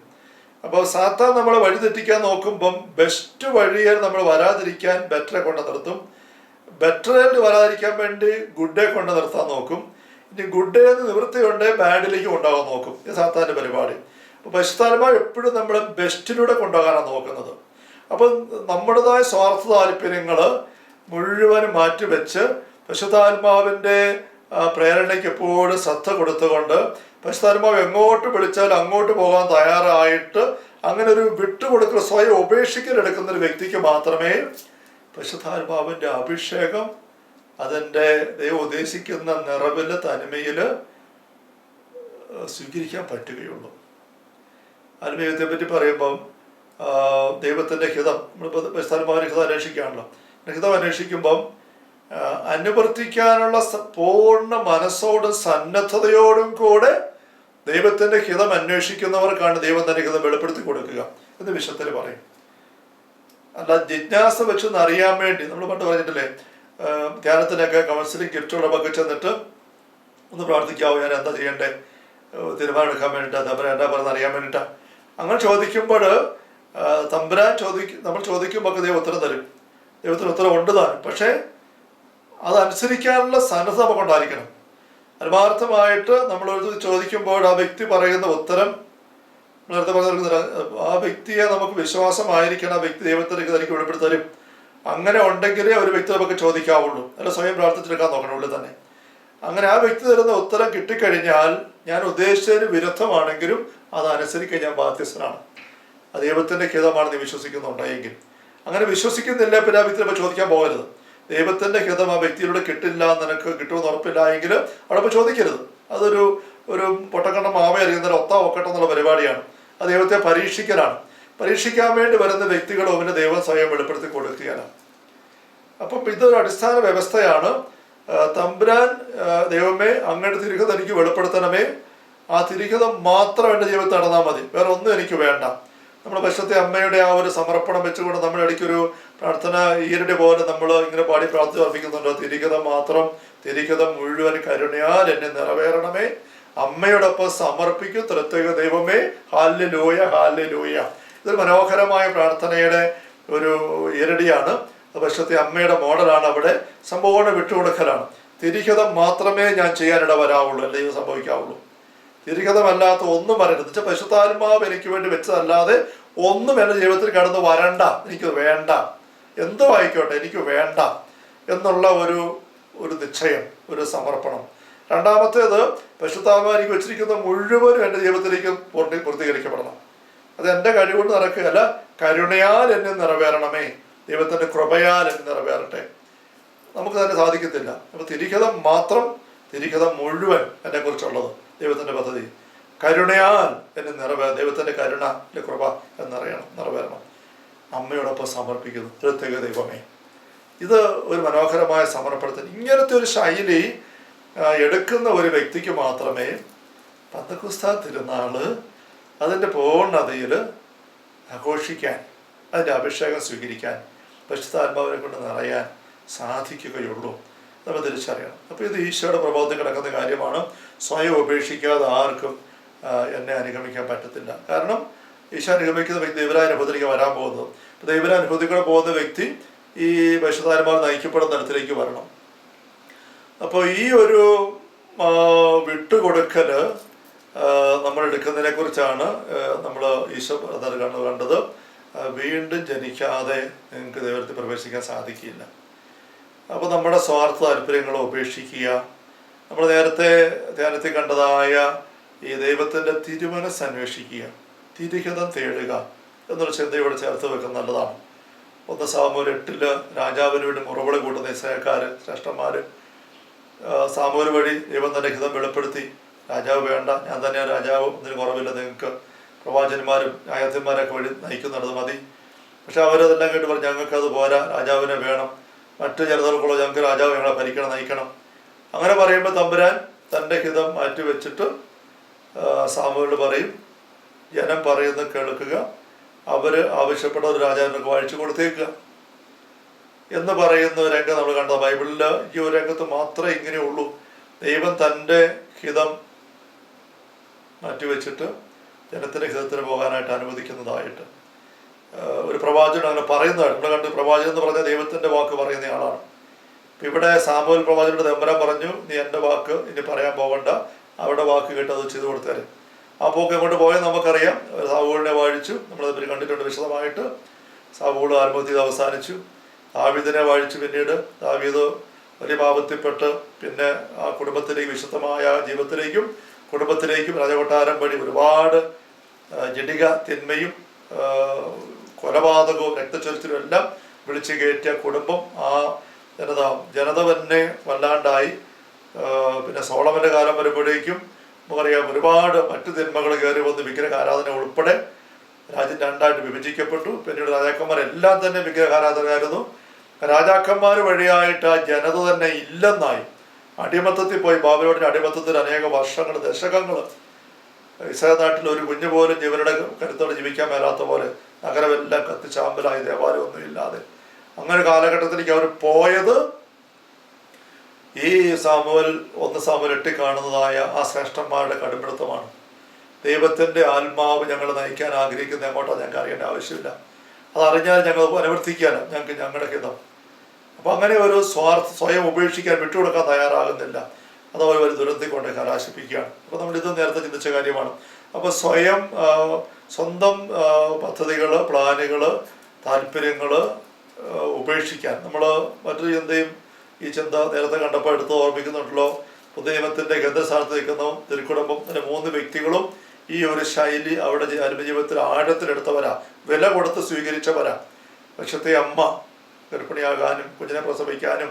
അപ്പോൾ സാത്താൻ നമ്മളെ വഴി തെറ്റിക്കാൻ നോക്കുമ്പം ബെസ്റ്റ് വഴിയെ നമ്മൾ വരാതിരിക്കാൻ ബെറ്ററെ കൊണ്ട് നിർത്തും, ബെറ്ററിൽ വരാതിരിക്കാൻ വേണ്ടി ഗുഡേ കൊണ്ട് നിർത്താൻ നോക്കും. ഇനി ഗുഡേ നിവൃത്തിയുണ്ട് ബാഡിലേക്ക് കൊണ്ടുപോകാൻ നോക്കും. ഇത് സാത്താൻ്റെ പരിപാടി. അപ്പോൾ പരിശുദ്ധാത്മാവ് എപ്പോഴും നമ്മൾ ബെസ്റ്റിലൂടെ കൊണ്ടുപോകാനാണ് നോക്കുന്നത്. അപ്പം നമ്മുടേതായ സ്വാർത്ഥ താല്പര്യങ്ങൾ മുഴുവനും മാറ്റിവെച്ച് പരിശുദ്ധാത്മാവിൻ്റെ പ്രേരണയ്ക്ക് എപ്പോഴും ശ്രദ്ധ കൊടുത്തുകൊണ്ട് പരിശുദ്ധാത്മാവ് എങ്ങോട്ട് വിളിച്ചാൽ അങ്ങോട്ട് പോകാൻ തയ്യാറായിട്ട് അങ്ങനെ ഒരു വിട്ടുകൊടുക്കൽ, സ്വയം ഉപേക്ഷിക്കലെടുക്കുന്ന ഒരു വ്യക്തിക്ക് മാത്രമേ പരിശുദ്ധാത്മാവിൻ്റെ അഭിഷേകം അതിൻ്റെ ദൈവം ഉദ്ദേശിക്കുന്ന നിറവിൽ തനിമയിൽ സ്വീകരിക്കാൻ പറ്റുകയുള്ളൂ. ആത്മീയത്തെ പറ്റി പറയുമ്പം ദൈവത്തിൻ്റെ ഹിതം, നമ്മളിപ്പോൾ പരിശുദ്ധാത്മാവിൻ്റെ ഹിതം അന്വേഷിക്കുകയാണല്ലോ. ഹിതം അന്വേഷിക്കുമ്പം അനുവർത്തിക്കാനുള്ള പൂർണ്ണ മനസ്സോടും സന്നദ്ധതയോടും കൂടെ ദൈവത്തിൻ്റെ ഹിതം അന്വേഷിക്കുന്നവർക്കാണ് ദൈവം തൻ്റെ ഹിതം വെളിപ്പെടുത്തി കൊടുക്കുക എന്ന് വിശുദ്ധത്തിൽ പറയും. അല്ല ജിജ്ഞാസ വെച്ചൊന്ന് അറിയാൻ വേണ്ടി നമ്മൾ പണ്ട് പറഞ്ഞിട്ടില്ലേ, ധ്യാനത്തിനൊക്കെ കൗൺസിലിംഗ് ഗിഫ്റ്റുള്ളവർക്ക് ചെന്നിട്ട് ഒന്ന് പ്രാർത്ഥിക്കാവോ, ഞാൻ എന്താ ചെയ്യണ്ടേ, തീരുമാനം എടുക്കാൻ വേണ്ടിയിട്ടാണ്, തമ്പുരാൻ എന്താ പറയുന്നത് അറിയാൻ വേണ്ടിയിട്ടാണ്. അങ്ങനെ ചോദിക്കുമ്പോൾ തമ്പുരാൻ നമ്മൾ ചോദിക്കുമ്പോൾ ദൈവം ഉത്തരം തരും. ദൈവത്തിന് ഉത്തരം ഉണ്ട് താനും. പക്ഷേ അതനുസരിക്കാനുള്ള സന്നദ്ധ നമുക്കുണ്ടായിരിക്കണം. ആത്മാർത്ഥമായിട്ട് നമ്മളൊരു ചോദിക്കുമ്പോൾ ആ വ്യക്തി പറയുന്ന ഉത്തരം നേരത്തെ പറഞ്ഞിരിക്കുന്ന ആ വ്യക്തിയെ നമുക്ക് വിശ്വാസമായിരിക്കണം. ആ വ്യക്തി ദൈവത്തിലേക്ക് തനിക്ക് വെളിപ്പെടുത്തരും. അങ്ങനെ ഉണ്ടെങ്കിലേ ഒരു വ്യക്തി നമുക്ക് ചോദിക്കാവുള്ളൂ. അല്ല സ്വയം പ്രാർത്ഥിച്ചെടുക്കാൻ നോക്കണം ഉള്ളിൽ തന്നെ. അങ്ങനെ ആ വ്യക്തി തരുന്ന ഉത്തരം കിട്ടിക്കഴിഞ്ഞാൽ ഞാൻ ഉദ്ദേശിച്ചതിന് വിരുദ്ധമാണെങ്കിലും അതനുസരിക്കാൻ ഞാൻ ബാധ്യസ്ഥനാണ്. അത് ദൈവത്തിൻ്റെ ഹിതമാണെന്ന് വിശ്വസിക്കുന്നുണ്ടെങ്കിൽ. അങ്ങനെ വിശ്വസിക്കുന്നില്ല പിന്നെ ആ വ്യക്തി ചോദിക്കാൻ പോകരുത്. ദൈവത്തിൻ്റെ ഹിതം ആ വ്യക്തിയിലൂടെ കിട്ടില്ല, നിനക്ക് കിട്ടുമെന്ന് ഉറപ്പില്ല എങ്കിൽ അവിടെ ഇപ്പോൾ ചോദിക്കരുത്. അതൊരു പൊട്ടക്കണ്ട മാവ അറിയുന്നതിന് ഒത്ത ഒക്കട്ടെ എന്നുള്ള പരിപാടിയാണ്. അത് ദൈവത്തെ പരീക്ഷിക്കലാണ്. പരീക്ഷിക്കാൻ വേണ്ടി വരുന്ന വ്യക്തികളും അവന് ദൈവം സ്വയം വെളിപ്പെടുത്തി കൊടുക്കുകയാണ്. അപ്പം ഇതൊരു അടിസ്ഥാന വ്യവസ്ഥയാണ്. തമ്പുരാൻ ദൈവമേ അങ്ങയുടെ തിരികെ എനിക്ക് വെളിപ്പെടുത്തണമേ, ആ തിരികതം മാത്രം എൻ്റെ ജീവിതത്തിൽ നടന്നാൽ മതി, വേറെ ഒന്നും എനിക്ക് വേണ്ട. നമ്മുടെ പരിശുദ്ധ അമ്മയുടെ ആ ഒരു സമർപ്പണം വെച്ചുകൊണ്ട് നമ്മുടെ ഇടയ്ക്കൊരു പ്രാർത്ഥന ഈരടി പോലെ നമ്മൾ ഇങ്ങനെ പാടി പ്രാർത്ഥന അർപ്പിക്കുന്നുണ്ടോ, തിരികതം മാത്രം, തിരികതം മുഴുവൻ കരുണയാൽ എന്നെ നിറവേറണമേ, അമ്മയോടൊപ്പം സമർപ്പിക്കും ത്രിത്വൈക ദൈവമേ, ഹല്ലേലൂയ ഹല്ലേലൂയ. ഇതൊരു മനോഹരമായ പ്രാർത്ഥനയുടെ ഒരു ഈരടിയാണ്. പരിശുദ്ധ അമ്മയുടെ മോഡലാണ്. അവിടെ സമ്പൂർണ്ണ വിട്ടുകൊടുക്കലാണ്. തിരികതം മാത്രമേ ഞാൻ ചെയ്യാനിട വരാവുള്ളൂ, അല്ലെങ്കിൽ സംഭവിക്കാവുള്ളൂ. തിരികതമല്ലാത്ത ഒന്നും വരരുത്. വെച്ചാൽ പരിശുദ്ധാത്മാവ് എനിക്ക് വേണ്ടി വെച്ചതല്ലാതെ ഒന്നും എൻ്റെ ജീവിതത്തിൽ കടന്ന് വരണ്ട, എനിക്ക് വേണ്ട, എന്തോ ആയിക്കോട്ടെ എനിക്ക് വേണ്ട എന്നുള്ള ഒരു നിശ്ചയം, ഒരു സമർപ്പണം. രണ്ടാമത്തേത് പരിശുദ്ധാത്മാവ് എനിക്ക് വെച്ചിരിക്കുന്ന മുഴുവനും എൻ്റെ ജീവിതത്തിലേക്ക് പൂർത്തീകരിക്കപ്പെടണം. അത് എൻ്റെ കഴിവുകൊണ്ട് നടക്കുകയല്ല, കരുണയാൽ എന്നെ നിറവേറണമേ, ദൈവത്തിൻ്റെ കൃപയാൽ എന്നെ നിറവേറട്ടെ. നമുക്ക് തന്നെ സാധിക്കത്തില്ല. അപ്പോൾ തിരികതം മാത്രം, തിരികതം മുഴുവൻ എന്നെക്കുറിച്ചുള്ളത് ദൈവത്തിൻ്റെ പദ്ധതി. കരുണയാൽ എന്നെ ദൈവത്തിൻ്റെ കരുണ കൃപ നിറവേറണം. അമ്മയോടൊപ്പം സമർപ്പിക്കുന്നു ത്രിത്വൈക ദൈവമേ. ഇത് ഒരു മനോഹരമായ സമർപ്പണത്തിന് ഇങ്ങനത്തെ ഒരു ശൈലി എടുക്കുന്ന ഒരു വ്യക്തിക്ക് മാത്രമേ പെന്തക്കോസ്താ തിരുനാൾ അതിൻ്റെ പൂർണ്ണതയിൽ ആഘോഷിക്കാൻ, അതിൻ്റെ അഭിഷേകം സ്വീകരിക്കാൻ, പരിശുദ്ധാത്മാവിനെ കൊണ്ട് നിറയാൻ സാധിക്കുകയുള്ളൂ. നമ്മൾ തിരിച്ചറിയണം. അപ്പോൾ ഇത് ഈശോയുടെ പ്രബോധത്തിൽ കിടക്കുന്ന കാര്യമാണ്. സ്വയം ഉപേക്ഷിക്കാതെ ആർക്കും എന്നെ അനുഗമിക്കാൻ പറ്റത്തില്ല. കാരണം ഈശോ അനുഗമിക്കുന്ന വ്യക്തി ദൈവരാനുഭവത്തിലേക്ക് വരാൻ പോകുന്നത്. അപ്പോൾ ദൈവരാനുഭവത്തിലൂടെ പോകുന്ന വ്യക്തി ഈ പരിശുദ്ധാത്മാവ് നയിക്കപ്പെടുന്ന തലത്തിലേക്ക് വരണം. അപ്പോൾ ഈ ഒരു വിട്ടുകൊടുക്കൽ നമ്മൾ എടുക്കുന്നതിനെ കുറിച്ചാണ് നമ്മൾ ഈശോ കണ്ടത്. വീണ്ടും ജനിക്കാതെ നിങ്ങൾക്ക് ദൈവത്തിൽ പ്രവേശിക്കാൻ സാധിക്കില്ല. അപ്പോൾ നമ്മുടെ സ്വാർത്ഥ താല്പര്യങ്ങളെ ഉപേക്ഷിക്കുക. നമ്മൾ നേരത്തെ ധ്യാനത്തിൽ കണ്ടതായ ഈ ദൈവത്തിൻ്റെ തിരുമനസ് അന്വേഷിക്കുക, തിരിഹിതം തേടുക എന്നൊരു ചിന്തയോടെ ചേർത്ത് വെക്കുന്നത് നല്ലതാണ്. 1 സാമുവേൽ 8 രാജാവിന് വേണ്ടി മുറവിളി കൂട്ടുന്ന ഇസ്രായേൽക്കാർ ശ്രേഷ്ഠന്മാർ സാമുവേൽ വഴി ദൈവം തൻ്റെ ഹിതം വെളിപ്പെടുത്തി. രാജാവ് വേണ്ട, ഞാൻ തന്നെയാണ് രാജാവ്, ഒന്നിനും കുറവില്ല, നിങ്ങൾക്ക് പ്രവാചകന്മാരും ന്യായാധിപന്മാരൊക്കെ വഴി നയിക്കുന്നുള്ളത് മതി. പക്ഷെ അവരതെല്ലാം കേട്ട് പറഞ്ഞു ഞങ്ങൾക്കത് പോരാ, രാജാവിനെ വേണം, മറ്റു ജനതകൾക്കുള്ള ഞങ്ങൾക്ക് രാജാവ് ഞങ്ങളെ ഭരിക്കണം, നയിക്കണം. അങ്ങനെ പറയുമ്പോൾ തമ്പുരാൻ തൻ്റെ ഹിതം മാറ്റി വെച്ചിട്ട് സാമുവേൽ പറയും, ജനം പറയുന്നത് കേൾക്കുക, അവർ ആവശ്യപ്പെട്ട ഒരു രാജാവിനൊക്കെ വാഴിച്ചു കൊടുത്തേക്കുക. എന്ന് പറയുന്ന ഒരു രംഗം നമ്മൾ കണ്ടത് ബൈബിളിൽ. ഈ ഒരു രംഗത്ത് മാത്രമേ ഇങ്ങനെയുള്ളൂ. ദൈവം തൻ്റെ ഹിതം മാറ്റിവെച്ചിട്ട് ജനത്തിൻ്റെ ഹിതത്തിന് പോകാനായിട്ട് അനുവദിക്കുന്നതായിട്ട് ഒരു പ്രവാചകൻ അങ്ങനെ പറയുന്നതാണ് നമ്മൾ കണ്ട്. പ്രവാചകൻ എന്ന് പറഞ്ഞാൽ ദൈവത്തിൻ്റെ വാക്ക് പറയുന്ന ആളാണ്. ഇപ്പം ഇവിടെ സാമുവേൽ പ്രവാചകനോട് തമ്പുരാൻ പറഞ്ഞു, നീ എൻ്റെ വാക്ക് ഇനി പറയാൻ പോകണ്ട, അവിടെ വാക്ക് കേട്ട് അത് ചെയ്തു കൊടുത്തേരെ. ആ പോക്ക് എങ്ങോട്ട് പോയെന്ന് നമുക്കറിയാം. സാവൂളിനെ വാഴിച്ചു, നമ്മളത് കണ്ടിട്ടുണ്ട് വിശദമായിട്ട്. സാവൂൾ ആത്മഹത്യ ചെയ്ത് അവസാനിച്ചു. ദാവീദിനെ വാഴിച്ചു. പിന്നീട് ദാവീദ് വലിയ പാപത്തിൽപ്പെട്ട് പിന്നെ ആ കുടുംബത്തിലേക്ക്, വിശുദ്ധമായ ജീവിതത്തിലേക്കും കുടുംബത്തിലേക്കും രാജകൊട്ടാരം വഴി ഒരുപാട് ജഡിക തിന്മയും കൊലപാതകവും രക്തച്ചൊരിച്ചിലും എല്ലാം വിളിച്ചു കയറ്റിയ കുടുംബം, ആ ജനത തന്നെ വല്ലാണ്ടായി. പിന്നെ സോളമൻ്റെ കാലം വരുമ്പോഴേക്കും നമുക്കറിയാം ഒരുപാട് മറ്റു തിന്മകൾ കയറി വന്ന് വിഗ്രഹാരാധന ഉൾപ്പെടെ രാജ്യം രണ്ടായിട്ട് വിഭജിക്കപ്പെട്ടു. പിന്നീട് രാജാക്കന്മാരെല്ലാം തന്നെ വിഗ്രഹാരാധനയായിരുന്നു. രാജാക്കന്മാർ വഴിയായിട്ട് ആ ജനത തന്നെ ഇല്ലെന്നായി. അടിമത്തത്തിൽ പോയി. ബാബിലോണിന്റെ അടിമത്തത്തിൽ അനേക വർഷങ്ങൾ, ദശകങ്ങൾ ഇസ്രായേൽ നാട്ടിൽ ഒരു കുഞ്ഞു പോലും ജീവരുടെ കരുത്തോടെ ജീവിക്കാൻ മേലാത്ത പോലെ നഗരമെല്ലാം കത്തിച്ചാമ്പലായി, ദേവാലയമൊന്നും ഇല്ലാതെ. അങ്ങനെ കാലഘട്ടത്തിലേക്ക് അവർ പോയത് ഈ സാമുവേൽ 1 സാമുവേൽ 8 കാണുന്നതായ ആ ശ്രേഷ്ഠന്മാരുടെ കടുംപിടുത്തമാണ്. ദൈവത്തിൻ്റെ ആത്മാവ് ഞങ്ങൾ നയിക്കാൻ ആഗ്രഹിക്കുന്ന എങ്ങോട്ടോ ഞങ്ങൾക്ക് അറിയേണ്ട ആവശ്യമില്ല. അതറിഞ്ഞാൽ ഞങ്ങൾ അനുവർത്തിക്കാനും ഞങ്ങൾക്ക് ഞങ്ങളുടെ ഹിതം. അപ്പം അങ്ങനെ ഒരു സ്വയം ഉപേക്ഷിക്കാൻ, വിട്ടുകൊടുക്കാൻ തയ്യാറാകുന്നില്ല. അത് അവർ ഒരു ദുരന്തത്തിൽ കൊണ്ട് കലാശിപ്പിക്കുകയാണ്. അപ്പോൾ നമ്മളിത് നേരത്തെ ചിന്തിച്ച കാര്യമാണ്. അപ്പോൾ സ്വന്തം പദ്ധതികൾ, പ്ലാനുകൾ, താല്പര്യങ്ങൾ ഉപേക്ഷിക്കാൻ നമ്മൾ മറ്റൊരു ചിന്തയും ഈ ചിന്ത നേരത്തെ കണ്ടപ്പോൾ എടുത്ത് ഓർമ്മിക്കുന്നുണ്ടല്ലോ. പുതിയ നിയമത്തിൻ്റെ കേന്ദ്രസ്ഥാനത്ത് നിൽക്കുന്ന തിരുക്കുടുംബം, അതിൻ്റെ 3 വ്യക്തികളും ഈ ഒരു ശൈലി അവിടെ ആത്മജീവിതത്തിൽ ആഴത്തിലെടുത്തവരാ, വില കൊടുത്ത് സ്വീകരിച്ചവരാ. പക്ഷത്തെ അമ്മ ഗർഭിണിയാകാനും കുഞ്ഞിനെ പ്രസവിക്കാനും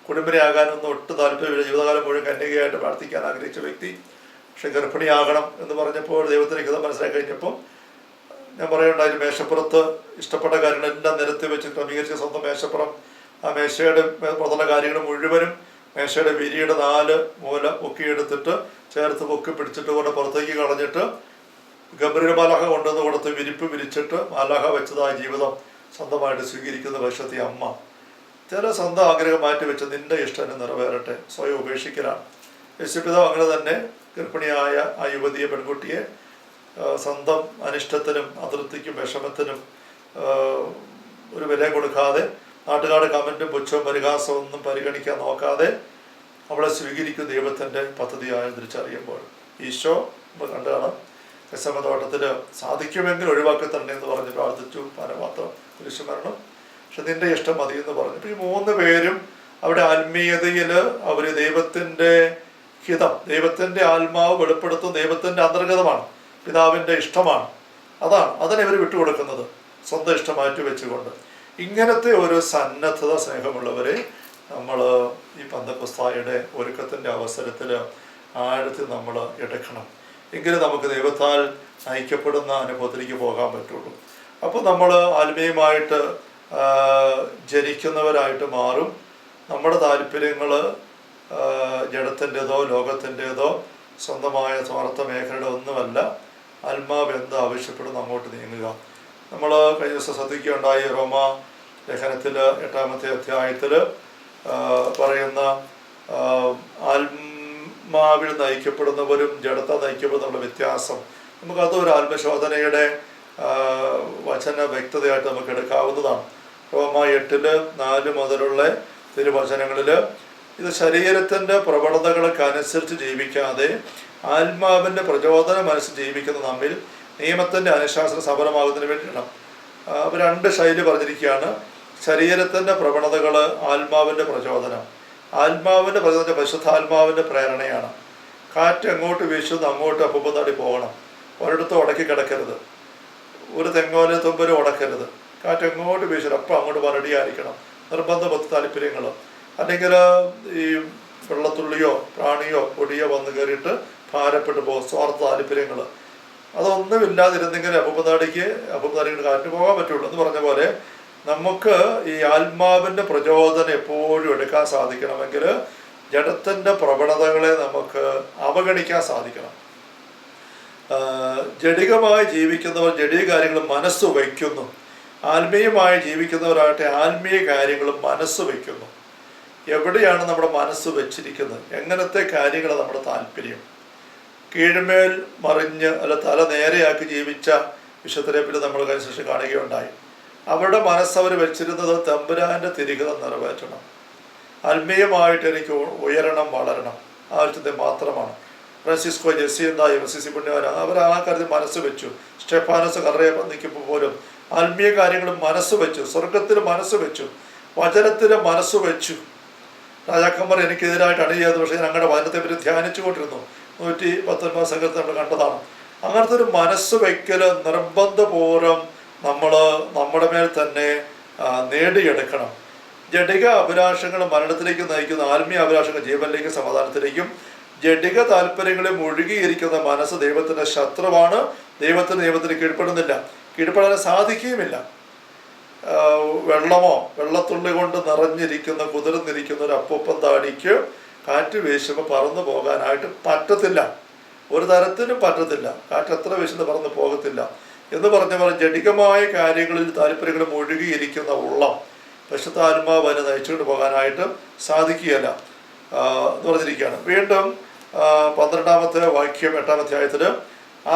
കുടുംബിനിയാകാനും ഒന്നും ഒട്ടും താല്പര്യമില്ല. ജീവിതകാലം മുഴുവൻ കന്യകയായിട്ട് പ്രാർത്ഥിക്കാൻ ആഗ്രഹിച്ച വ്യക്തി. പക്ഷെ ഗർഭിണിയാകണം എന്ന് പറഞ്ഞപ്പോൾ ദൈവത്തിന് ഹിതം മനസ്സിലാക്കി കഴിഞ്ഞപ്പം ഞാൻ പറയുന്നുണ്ടായിരുന്നു, മേശപ്പുറത്ത് ഇഷ്ടപ്പെട്ട കാര്യങ്ങളെല്ലാം നിരത്തി വെച്ച് ക്രമീകരിച്ച സ്വന്തം മേശപ്പുറം, ആ മേശയുടെ പുറത്തുള്ള കാര്യങ്ങൾ മുഴുവനും മേശയുടെ വിരിയുടെ 4 മൂല പൊക്കിയെടുത്തിട്ട് ചേർത്ത് പൊക്കി പിടിച്ചിട്ട് കൊണ്ട് പുറത്തേക്ക് കളഞ്ഞിട്ട് ഗബ്രിയേൽ മാലാഖ കൊണ്ടുവന്ന് കൊടുത്ത് വിരിപ്പ് വിരിച്ചിട്ട് മാലാഖ വെച്ചതായ ജീവിതം സ്വന്തമായിട്ട് സ്വീകരിക്കുന്ന പക്ഷത്തെ അമ്മ. ചില സ്വന്തം ആഗ്രഹം മാറ്റി വെച്ച് നിന്റെ ഇഷ്ടം നിറവേറട്ടെ, സ്വയം ഉപേക്ഷിക്കലാണ്. യേശുപിതാവ് അങ്ങനെ തന്നെ ഗർഭിണിയായ ആ യുവതിയെ, പെൺകുട്ടിയെ സ്വന്തം അനിഷ്ടത്തിനും അതൃപ്തിക്കും വിഷമത്തിനും ഒരു വില കൊടുക്കാതെ, നാട്ടുകാരുടെ കമൻറ്റും പുച്ഛവും പരിഹാസവും ഒന്നും പരിഗണിക്കാൻ നോക്കാതെ അവളെ സ്വീകരിക്കുന്ന ദൈവത്തിൻ്റെ പദ്ധതിയായി തിരിച്ചറിയുമ്പോൾ ഈശോ നമ്മൾ കണ്ടാണ് ഗെത്സമനേ സാധിക്കുമെങ്കിൽ ഒഴിവാക്കി തന്നെ എന്ന് പറഞ്ഞ് പ്രാർത്ഥിച്ചു. പാനപാത്രം, കുരിശുമരണം, പക്ഷെ നിന്റെ ഇഷ്ടം മതി എന്ന് പറഞ്ഞു. ഈ 3 പേരും അവിടെ ആത്മീയതയിൽ അവർ ദൈവത്തിൻ്റെ ഹിതം, ദൈവത്തിൻ്റെ ആത്മാവ് വെളിപ്പെടുത്തും, ദൈവത്തിൻ്റെ അന്തർഗതമാണ്, പിതാവിൻ്റെ ഇഷ്ടമാണ്. അതിനെ ഇവർ വിട്ടുകൊടുക്കുന്നത് സ്വന്തം ഇഷ്ടം മാറ്റി വെച്ചുകൊണ്ട്. ഇങ്ങനത്തെ ഒരു സന്നദ്ധത, സ്നേഹമുള്ളവരെ നമ്മൾ ഈ പന്തക്കുസ്തായുടെ ഒരുക്കത്തിൻ്റെ അവസരത്തിൽ ആഴത്തിൽ നമ്മൾ എടുക്കണം. എങ്കിലും നമുക്ക് ദൈവത്താൽ നയിക്കപ്പെടുന്ന അനുഭവത്തിലേക്ക് പോകാൻ പറ്റുള്ളൂ. അപ്പോൾ നമ്മൾ ആത്മീയമായിട്ട് ജനിക്കുന്നവരായിട്ട് മാറും. നമ്മുടെ താല്പര്യങ്ങൾ ജഡത്തിൻ്റെതോ ലോകത്തിൻ്റെതോ സ്വന്തമായ സ്വാർത്ഥ മേഖലയുടെ ഒന്നുമല്ല. ആത്മാവ് എന്ത് ആവശ്യപ്പെടുന്നു അങ്ങോട്ട് നീങ്ങുക. നമ്മൾ കഴിഞ്ഞ ദിവസം ശ്രദ്ധിക്കുകയുണ്ടായി, റോമ ലേഖനത്തിൽ 8-ാമത്തെ അധ്യായത്തിൽ പറയുന്ന ആത്മാവിൽ നയിക്കപ്പെടുന്നവരും ജഡത്താൽ നയിക്കപ്പെടുന്നവരുടെ വ്യത്യാസം. നമുക്കതൊരു ആത്മശോധനയുടെ വചന വ്യക്തതയായിട്ട് നമുക്ക് എടുക്കാവുന്നതാണ്. റോമ 8:4 മുതലുള്ള തിരുവചനങ്ങളിൽ ഇത് ശരീരത്തിൻ്റെ പ്രവണതകൾക്ക് അനുസരിച്ച് ജീവിക്കാതെ ആത്മാവിൻ്റെ പ്രചോദനം അനുസരിച്ച് ജീവിക്കുന്ന നമ്മിൽ നിയമത്തിൻ്റെ അനുശാസന സഫലമാകുന്നതിന് വേണ്ടിയാണ്. അപ്പോൾ 2 ശൈലി പറഞ്ഞിരിക്കുകയാണ്. ശരീരത്തിൻ്റെ പ്രവണതകൾ, ആത്മാവിൻ്റെ പ്രചോദനം. ആത്മാവിൻ്റെ പ്രചോദനം പരിശുദ്ധാത്മാവിൻ്റെ പ്രേരണയാണ്. കാറ്റ് എങ്ങോട്ട് വീശുന്നു അങ്ങോട്ട് അപ്പം തടി പോകണം. ഒരിടത്തും ഉടക്കി കിടക്കരുത്, ഒരു തെങ്ങോല തുമ്പലും ഉടക്കരുത്. കാറ്റ് എങ്ങോട്ട് വീശുന്നു അപ്പം അങ്ങോട്ട് വരടിയായിരിക്കണം. നിർബന്ധ താല്പര്യങ്ങൾ, അല്ലെങ്കിൽ ഈ വെള്ളത്തുള്ളിയോ പ്രാണിയോ പൊടിയോ വന്ന് കയറിയിട്ട് ഭാരപ്പെട്ടു പോകും സ്വാർത്ഥ താല്പര്യങ്ങൾ. അതൊന്നുമില്ലാതിരുന്നെങ്കിൽ അപ്പം കാറ്റിന് പോകാൻ പറ്റുള്ളൂ എന്ന് പറഞ്ഞ പോലെ നമുക്ക് ഈ ആത്മാവിൻ്റെ പ്രചോദനം എപ്പോഴും എടുക്കാൻ സാധിക്കണമെങ്കിൽ ജഡത്തിൻ്റെ പ്രവണതകളെ നമുക്ക് അവഗണിക്കാൻ സാധിക്കണം. ജഡികമായി ജീവിക്കുന്നവർ ജഡിക കാര്യങ്ങൾ മനസ്സ് വയ്ക്കുന്നു. ആത്മീയമായി ജീവിക്കുന്നവരാകട്ടെ ആത്മീയ കാര്യങ്ങളും മനസ്സ് വയ്ക്കുന്നു. എവിടെയാണ് നമ്മുടെ മനസ്സ് വെച്ചിരിക്കുന്നത്? എങ്ങനത്തെ കാര്യങ്ങളാണ് നമ്മുടെ താല്പര്യം? കീഴ്മേൽ മറിഞ്ഞ് അല്ല തല നേരെയാക്കി ജീവിച്ച വിശുദ്ധരെ പറ്റി നമ്മൾ കഴിഞ്ഞ കാണുകയുണ്ടായി. അവരുടെ മനസ്സവർ വെച്ചിരുന്നത് തമ്പുരാൻ്റെ തിരികെ നിറവേറ്റണം, ആത്മീയമായിട്ട് എനിക്ക് ഉയരണം, വളരണം, ആ ഒരു ചിന്ത മാത്രമാണ്. ഫ്രാൻസിസ്കോ ജെസ്സി എന്തായി MCC പുണ്യവാന അവർ ആ കാര്യത്തിൽ മനസ്സ് വെച്ചു. സ്റ്റെഫാനസ് കറയെ നിൽക്കുമ്പോൾ പോലും ആത്മീയ കാര്യങ്ങളും മനസ്സ് വെച്ചു, സ്വർഗത്തിൽ മനസ്സ് വെച്ചു, വചനത്തിൽ മനസ്സ് വെച്ചു. രാജാക്കന്മാർ എനിക്കെതിരായിട്ട് അണിയത്, പക്ഷേ ഞങ്ങളുടെ വചനത്തെ പറ്റി ധ്യാനിച്ചു കൊണ്ടിരുന്നു. 119 സംഘത്തിൽ നമ്മൾ കണ്ടതാണ്. അങ്ങനത്തെ ഒരു മനസ്സ് വയ്ക്കൽ നിർബന്ധപൂർവ്വം നമ്മൾ നമ്മുടെ മേൽ തന്നെ നേടിയെടുക്കണം. ജഡിക അഭിലാഷങ്ങൾ മരണത്തിലേക്ക് നയിക്കുന്ന ആത്മീയ അഭിലാഷങ്ങൾ ജീവനിലേക്കും സമാധാനത്തിലേക്കും. ജഡിക താല്പര്യങ്ങളിൽ മുഴുകിയിരിക്കുന്ന മനസ്സ് ദൈവത്തിൻ്റെ ശത്രുവാണ്. ദൈവത്തിന് നിയമത്തിന് കീഴ്പ്പെടുന്നില്ല, കീഴ്പ്പെടാൻ സാധിക്കുകയുമില്ല. വെള്ളത്തുള്ളി കൊണ്ട് നിറഞ്ഞിരിക്കുന്ന കുതിർന്നിരിക്കുന്ന ഒരു അപ്പൂപ്പൻ താടിക്ക് കാറ്റ് വീശുമ്പോൾ പറന്നു പോകാനായിട്ട് പറ്റത്തില്ല, ഒരു തരത്തിലും പറ്റത്തില്ല. കാറ്റ് എത്ര വീശുന്ന പറന്ന് പോകത്തില്ല എന്ന് പറഞ്ഞ പോലെ ജഡികമായ കാര്യങ്ങളിൽ താല്പര്യങ്ങൾ മുഴുകിയിരിക്കുന്ന ഉള്ളം പരിശുദ്ധ ആത്മാവിനെ നയിച്ചുകൊണ്ട് പോകാനായിട്ട് സാധിക്കുകയല്ല എന്ന് പറഞ്ഞിരിക്കുകയാണ്. വീണ്ടും 12-ാമത്തെ വാക്യം 8-ാം അധ്യായത്തിൽ,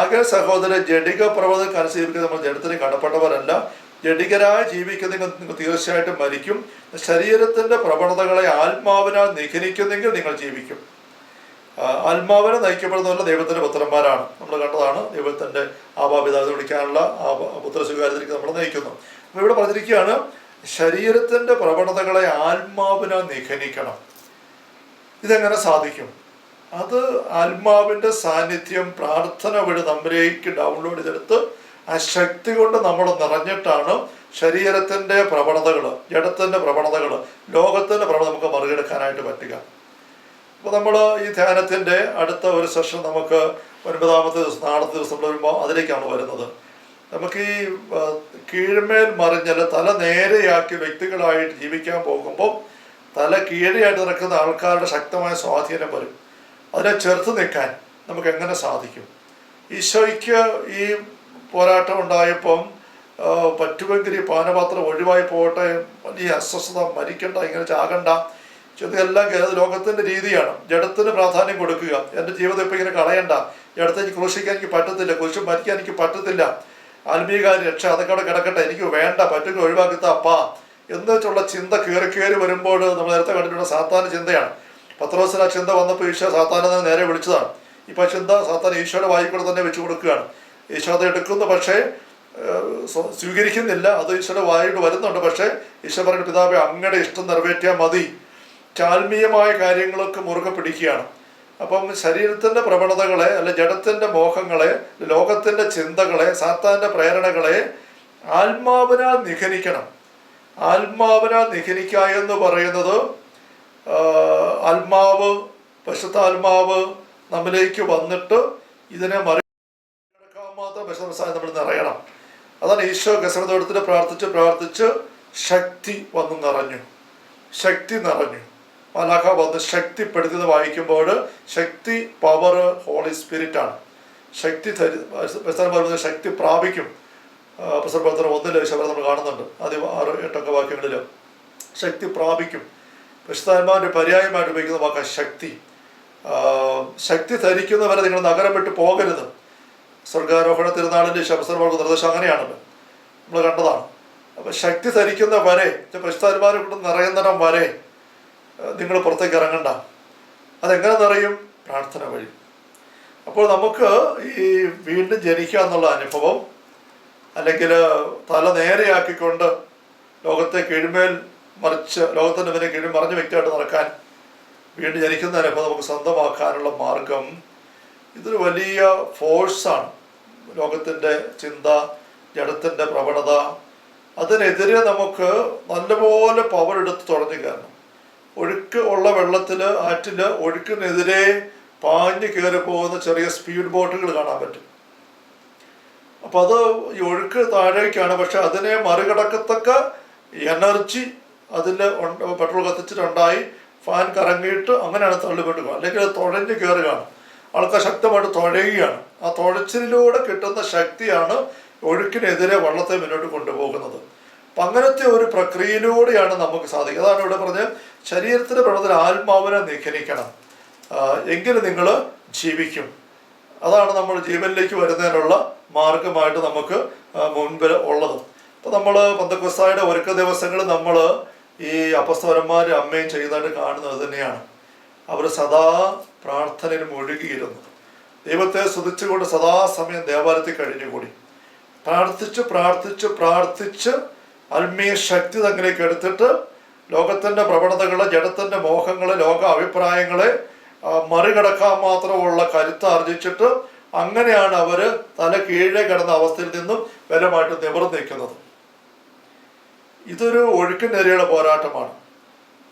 ആകെ സഹോദരൻ ജഡിക പ്രവണതയ്ക്ക് അനുസരിക്കുന്നത് നമ്മൾ ജഡത്തിന് കടപ്പെട്ടവരല്ല, ജഡികരായി ജീവിക്കുന്നെങ്കിൽ നിങ്ങൾ തീർച്ചയായിട്ടും മരിക്കും. ശരീരത്തിൻ്റെ പ്രവണതകളെ ആത്മാവിനാൽ നിഖനിക്കുന്നെങ്കിൽ നിങ്ങൾ ജീവിക്കും. ആത്മാവിനെ നയിക്കപ്പെടുന്നവരുടെ ദൈവത്തിൻ്റെ പുത്രന്മാരാണ്. നമ്മൾ കണ്ടതാണ്, ദൈവത്തിൻ്റെ ആപാപിതാവിനെ വിളിക്കാനുള്ള പുത്ര സ്വീകാര്യത്തിലേക്ക് നമ്മൾ നയിക്കുന്നു. അപ്പോൾ ഇവിടെ പറഞ്ഞിരിക്കുകയാണ്, ശരീരത്തിൻ്റെ പ്രവണതകളെ ആത്മാവിനാൽ നിഖനിക്കണം. ഇതെങ്ങനെ സാധിക്കും? അത് ആത്മാവിൻ്റെ സാന്നിധ്യം പ്രാർത്ഥന വഴി നമ്മിലേക്ക് ഡൗൺലോഡ് ചെയ്തെടുത്ത് ആ ശക്തി കൊണ്ട് നമ്മൾ നിറഞ്ഞിട്ടാണ് ശരീരത്തിൻ്റെ പ്രവണതകൾ, ജഡത്തിൻ്റെ പ്രവണതകൾ, ലോകത്തിൻ്റെ പ്രവണത നമുക്ക് മറികടക്കാനായിട്ട് പറ്റുക. അപ്പോൾ നമ്മൾ ഈ ധ്യാനത്തിൻ്റെ അടുത്ത ഒരു സെഷൻ നമുക്ക് 9-ാമത്തെ ദിവസം, നാളത്തെ ദിവസം വരുമ്പോൾ അതിലേക്കാണ് വരുന്നത്. നമുക്ക് ഈ കീഴ്മേൽ മറിഞ്ഞാൽ തല നേരെയാക്കി വ്യക്തികളായിട്ട് ജീവിക്കാൻ പോകുമ്പോൾ തല കീഴെയായിട്ട് നിൽക്കുന്ന ആൾക്കാരുടെ ശക്തമായ സ്വാധീനം വരും. അതിനെ ചെറുത്ത് നിൽക്കാൻ നമുക്ക് എങ്ങനെ സാധിക്കും? ഈശോയ്ക്ക് ഈ പോരാട്ടം ഉണ്ടായപ്പം പറ്റുമെങ്കിൽ ഈ പാനപാത്രം ഒഴിവായി പോകട്ടെ, വലിയ അസ്വസ്ഥത, മരിക്കണ്ട, ഇങ്ങനെ ചാകണ്ട, ചെന്നെല്ലാം ലോകത്തിൻ്റെ രീതിയാണ്. ജഡത്തിന് പ്രാധാന്യം കൊടുക്കുക. എൻ്റെ ജീവിതം ഇപ്പം ഇങ്ങനെ കളയണ്ട, ജഡത്തെ ക്രൂശിക്കാൻ എനിക്ക് പറ്റത്തില്ല, കുരിശ് മരിക്കാൻ എനിക്ക് പറ്റത്തില്ല, ആത്മീയകാര്യ രക്ഷ അതൊക്കെ അവിടെ കിടക്കട്ടെ, എനിക്ക് വേണ്ട, പറ്റുമെങ്കിൽ ഒഴിവാക്കിത്ത അപ്പാ എന്ന് വെച്ചുള്ള ചിന്ത കയറി വരുമ്പോൾ നമ്മൾ നേരത്തെ കണ്ടിട്ടുള്ള സാത്താൻ്റെ ചിന്തയാണ്. പത്രോസിന് ആ ചിന്ത വന്നപ്പോൾ ഈശോ സാത്താനെ നേരെ വിളിച്ചതാണ്. ഇപ്പം ചിന്ത സാത്താൻ ഈശോയുടെ വായിക്കൂടെ തന്നെ വെച്ച് കൊടുക്കുകയാണ്. ഈശോ അത് എടുക്കുന്നു, പക്ഷേ സ്വീകരിക്കുന്നില്ല. അത് ഈശോയുടെ വായിട്ട് വരുന്നുണ്ട്. പക്ഷേ ഈശോ പറയുന്ന, പിതാവേ അങ്ങയുടെ ഇഷ്ടം നിറവേറ്റിയാൽ മതി. ആത്മീയമായ കാര്യങ്ങളൊക്കെ മുറുകെ പിടിക്കുകയാണ്. അപ്പം ശരീരത്തിൻ്റെ പ്രവണതകളെ, അല്ലെ ജഡത്തിൻ്റെ മോഹങ്ങളെ, ലോകത്തിൻ്റെ ചിന്തകളെ, സാത്താൻ്റെ പ്രേരണകളെ ആത്മാവിനാൽ നിഖനിക്കണം. ആത്മാവിനാൽ നിഖനിക്കുക എന്ന് പറയുന്നത് ആത്മാവ്, പരിശുദ്ധാത്മാവ് നമ്മിലേക്ക് വന്നിട്ട് ഇതിനെ മറികടക്കാൻ മാത്രം പരിശുദ്ധാത്മാവിൽ നമ്മൾ നിറയണം. അതാണ് ഈശോ ഗസമതോടത്തിൽ പ്രാർത്ഥിച്ച് ശക്തി വന്നു നിറഞ്ഞു, ശക്തി നിറഞ്ഞു. മലാഖ വന്ന് ശക്തിപ്പെടുത്തിയത് വായിക്കുമ്പോൾ ശക്തി, പവർ, ഹോളി സ്പിരിറ്റാണ്. ശക്തി പറയുന്നത് ശക്തി പ്രാപിക്കും. പ്രസംഗത്തിന് 1 നമ്മൾ കാണുന്നുണ്ട്, ആദ്യം 6-8 വാക്യങ്ങളിൽ ശക്തി പ്രാപിക്കും. പരിശുദ്ധാത്മാവിൻ്റെ പര്യായമായിട്ട് ഉപയോഗിക്കുന്ന വാക്ക ശക്തി. ശക്തി ധരിക്കുന്നവരെ നിങ്ങൾ നഗരം വിട്ട് പോകരുത്. സ്വർഗാരോഹണ തിരുനാളിൻ്റെ ശബസർമാർക്ക് നിർദ്ദേശം അങ്ങനെയാണല്ലോ, നമ്മൾ കണ്ടതാണ്. അപ്പം ശക്തി ധരിക്കുന്ന വരെ, പരിശുദ്ധാത്മാവിനെ കൊണ്ട് നിറയുന്നിടം വരെ നിങ്ങൾ പുറത്തേക്ക് ഇറങ്ങണ്ട. അതെങ്ങനെ നിറയും? പ്രാർത്ഥന വഴി. അപ്പോൾ നമുക്ക് ഈ വീണ്ടും ജനിക്കുക എന്നുള്ള അനുഭവം, അല്ലെങ്കിൽ തല നേരെയാക്കിക്കൊണ്ട് ലോകത്തെ കീഴ്മേൽ മറിച്ച്, ലോകത്തിൻ്റെ പിന്നെ കീഴിൽ മറിഞ്ഞ വ്യക്തിയായിട്ട് നടക്കാൻ, വീണ്ടും ജനിക്കുന്ന അനുഭവം നമുക്ക് സ്വന്തമാക്കാനുള്ള മാർഗം ഇതൊരു വലിയ ഫോഴ്സാണ്. ലോകത്തിൻ്റെ ചിന്ത, ജഡത്തിൻ്റെ പ്രവണത, അതിനെതിരെ നമുക്ക് നല്ലപോലെ പവർ എടുത്ത് തുടങ്ങി കയറണം. ഒഴുക്ക് ഉള്ള വെള്ളത്തിൽ, ആറ്റിൽ ഒഴുക്കിനെതിരെ പാഞ്ഞു കയറി പോകുന്ന ചെറിയ സ്പീഡ് ബോട്ടുകൾ കാണാൻ പറ്റും. അപ്പം അത് ഈ ഒഴുക്ക് താഴേക്കാണ്, പക്ഷെ അതിനെ മറികടക്കത്തക്ക എനർജി അതിൽ പെട്രോൾ കത്തിച്ചിട്ടുണ്ടായി, ഫാൻ കറങ്ങിയിട്ട് അങ്ങനെയാണ് തള്ളിപ്പെട്ടുക. അല്ലെങ്കിൽ അത് തുഴഞ്ഞു കയറുകയാണ്, ആൾക്കാർ ശക്തമായിട്ട് തുഴയുകയാണ്. ആ തുഴച്ചിലൂടെ കിട്ടുന്ന ശക്തിയാണ് ഒഴുക്കിനെതിരെ വള്ളത്തെ മുന്നോട്ട് കൊണ്ടുപോകുന്നത്. അപ്പം അങ്ങനത്തെ ഒരു പ്രക്രിയയിലൂടെയാണ് നമുക്ക് സാധിക്കുക. അതാണ് ഇവിടെ പറഞ്ഞ് ശരീരത്തിൻ്റെ പ്രവർത്തനം ആത്മാവിനെ നിഖനിക്കണം, എങ്കിൽ നിങ്ങൾ ജീവിക്കും. അതാണ് നമ്മൾ ജീവനിലേക്ക് വരുന്നതിനുള്ള മാർഗമായിട്ട് നമുക്ക് മുൻപിൽ ഉള്ളത്. അപ്പോൾ നമ്മൾ പെന്തക്കോസ്തായുടെ ഒരുക്ക ദിവസങ്ങൾ നമ്മൾ ഈ അപ്പസ്തലന്മാരും അമ്മയും ചെയ്യുന്നതായിട്ട് കാണുന്നത് തന്നെയാണ്. അവർ സദാ പ്രാർത്ഥനയിൽ മുഴുകിയിരുന്നു. ദൈവത്തെ സ്തുതിച്ചുകൊണ്ട് സദാസമയം ദേവാലയത്തിൽ കഴിഞ്ഞുകൂടി പ്രാർത്ഥിച്ച് പ്രാർത്ഥിച്ച് പ്രാർത്ഥിച്ച് ആത്മീയ ശക്തി തങ്ങളിലേക്ക് എടുത്തിട്ട് ലോകത്തിൻ്റെ പ്രവണതകളെ, ജഡത്തിൻ്റെ മോഹങ്ങളെ, ലോക അഭിപ്രായങ്ങളെ മറികടക്കാൻ മാത്രമുള്ള കരുത്ത് ആർജിച്ചിട്ട് അങ്ങനെയാണ് അവർ തല കീഴെ കിടന്ന അവസ്ഥയിൽ നിന്നും ബലമായിട്ട് നിവർന്നു നിൽക്കുന്നത്. ഇതൊരു ഒഴുക്കിനെതിരെയുള്ള പോരാട്ടമാണ്.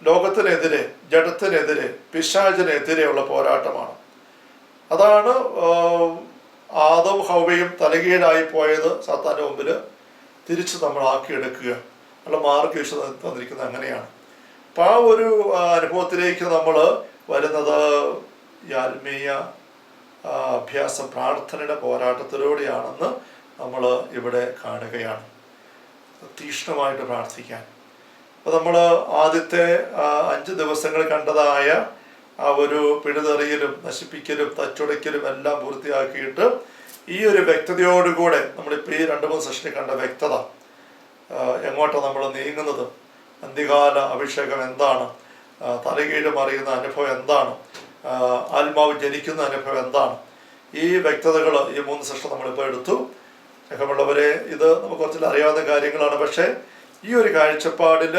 ലോകത്തിനെതിരെ, ജഡത്തിനെതിരെ, പിശാചിനെതിരെയുള്ള പോരാട്ടമാണ്. അതാണ് ആദം ഹവ്വയും തലകീഴായി പോയത് സാത്താൻ്റെ മുമ്പിൽ തിരിച്ച് നമ്മൾ ആക്കിയെടുക്കുക ഉള്ള മാർഗ്ഗം ഈശോ തന്നിരിക്കുന്നത് അങ്ങനെയാണ്. അപ്പം ആ ഒരു അനുഭവത്തിലേക്ക് നമ്മൾ വരുന്നത് ഈ ആത്മീയ അഭ്യാസം, പ്രാർത്ഥനയുടെ പോരാട്ടത്തിലൂടെയാണെന്ന് നമ്മൾ ഇവിടെ കാണുകയാണ്. തീക്ഷ്ണമായിട്ട് പ്രാർത്ഥിക്കാൻ. അപ്പോൾ നമ്മൾ ആദ്യത്തെ 5 ദിവസങ്ങൾ കണ്ടതായ ആ ഒരു പിഴുതെറിയലും നശിപ്പിക്കലും തച്ചുടയ്ക്കലും എല്ലാം പൂർത്തിയാക്കിയിട്ട് ഈ ഒരു വ്യക്തതയോടുകൂടെ നമ്മളിപ്പോൾ ഈ 2-3 സെഷനിൽ കണ്ട വ്യക്തത, എങ്ങോട്ടാണ് നമ്മൾ നീങ്ങുന്നത്, അന്ത്യകാല അഭിഷേകം എന്താണ്, തലകീഴ് മറിയുന്ന അനുഭവം എന്താണ്, ആത്മാവ് ജനിക്കുന്ന അനുഭവം എന്താണ്, ഈ വ്യക്തതകൾ ഈ 3 സെഷൻ നമ്മളിപ്പോൾ എടുത്തു. സ്നേഹമുള്ളവരെ, ഇത് നമുക്ക് കുറച്ചിൽ അറിയാവുന്ന കാര്യങ്ങളാണ്. പക്ഷേ ഈ ഒരു കാഴ്ചപ്പാടിൽ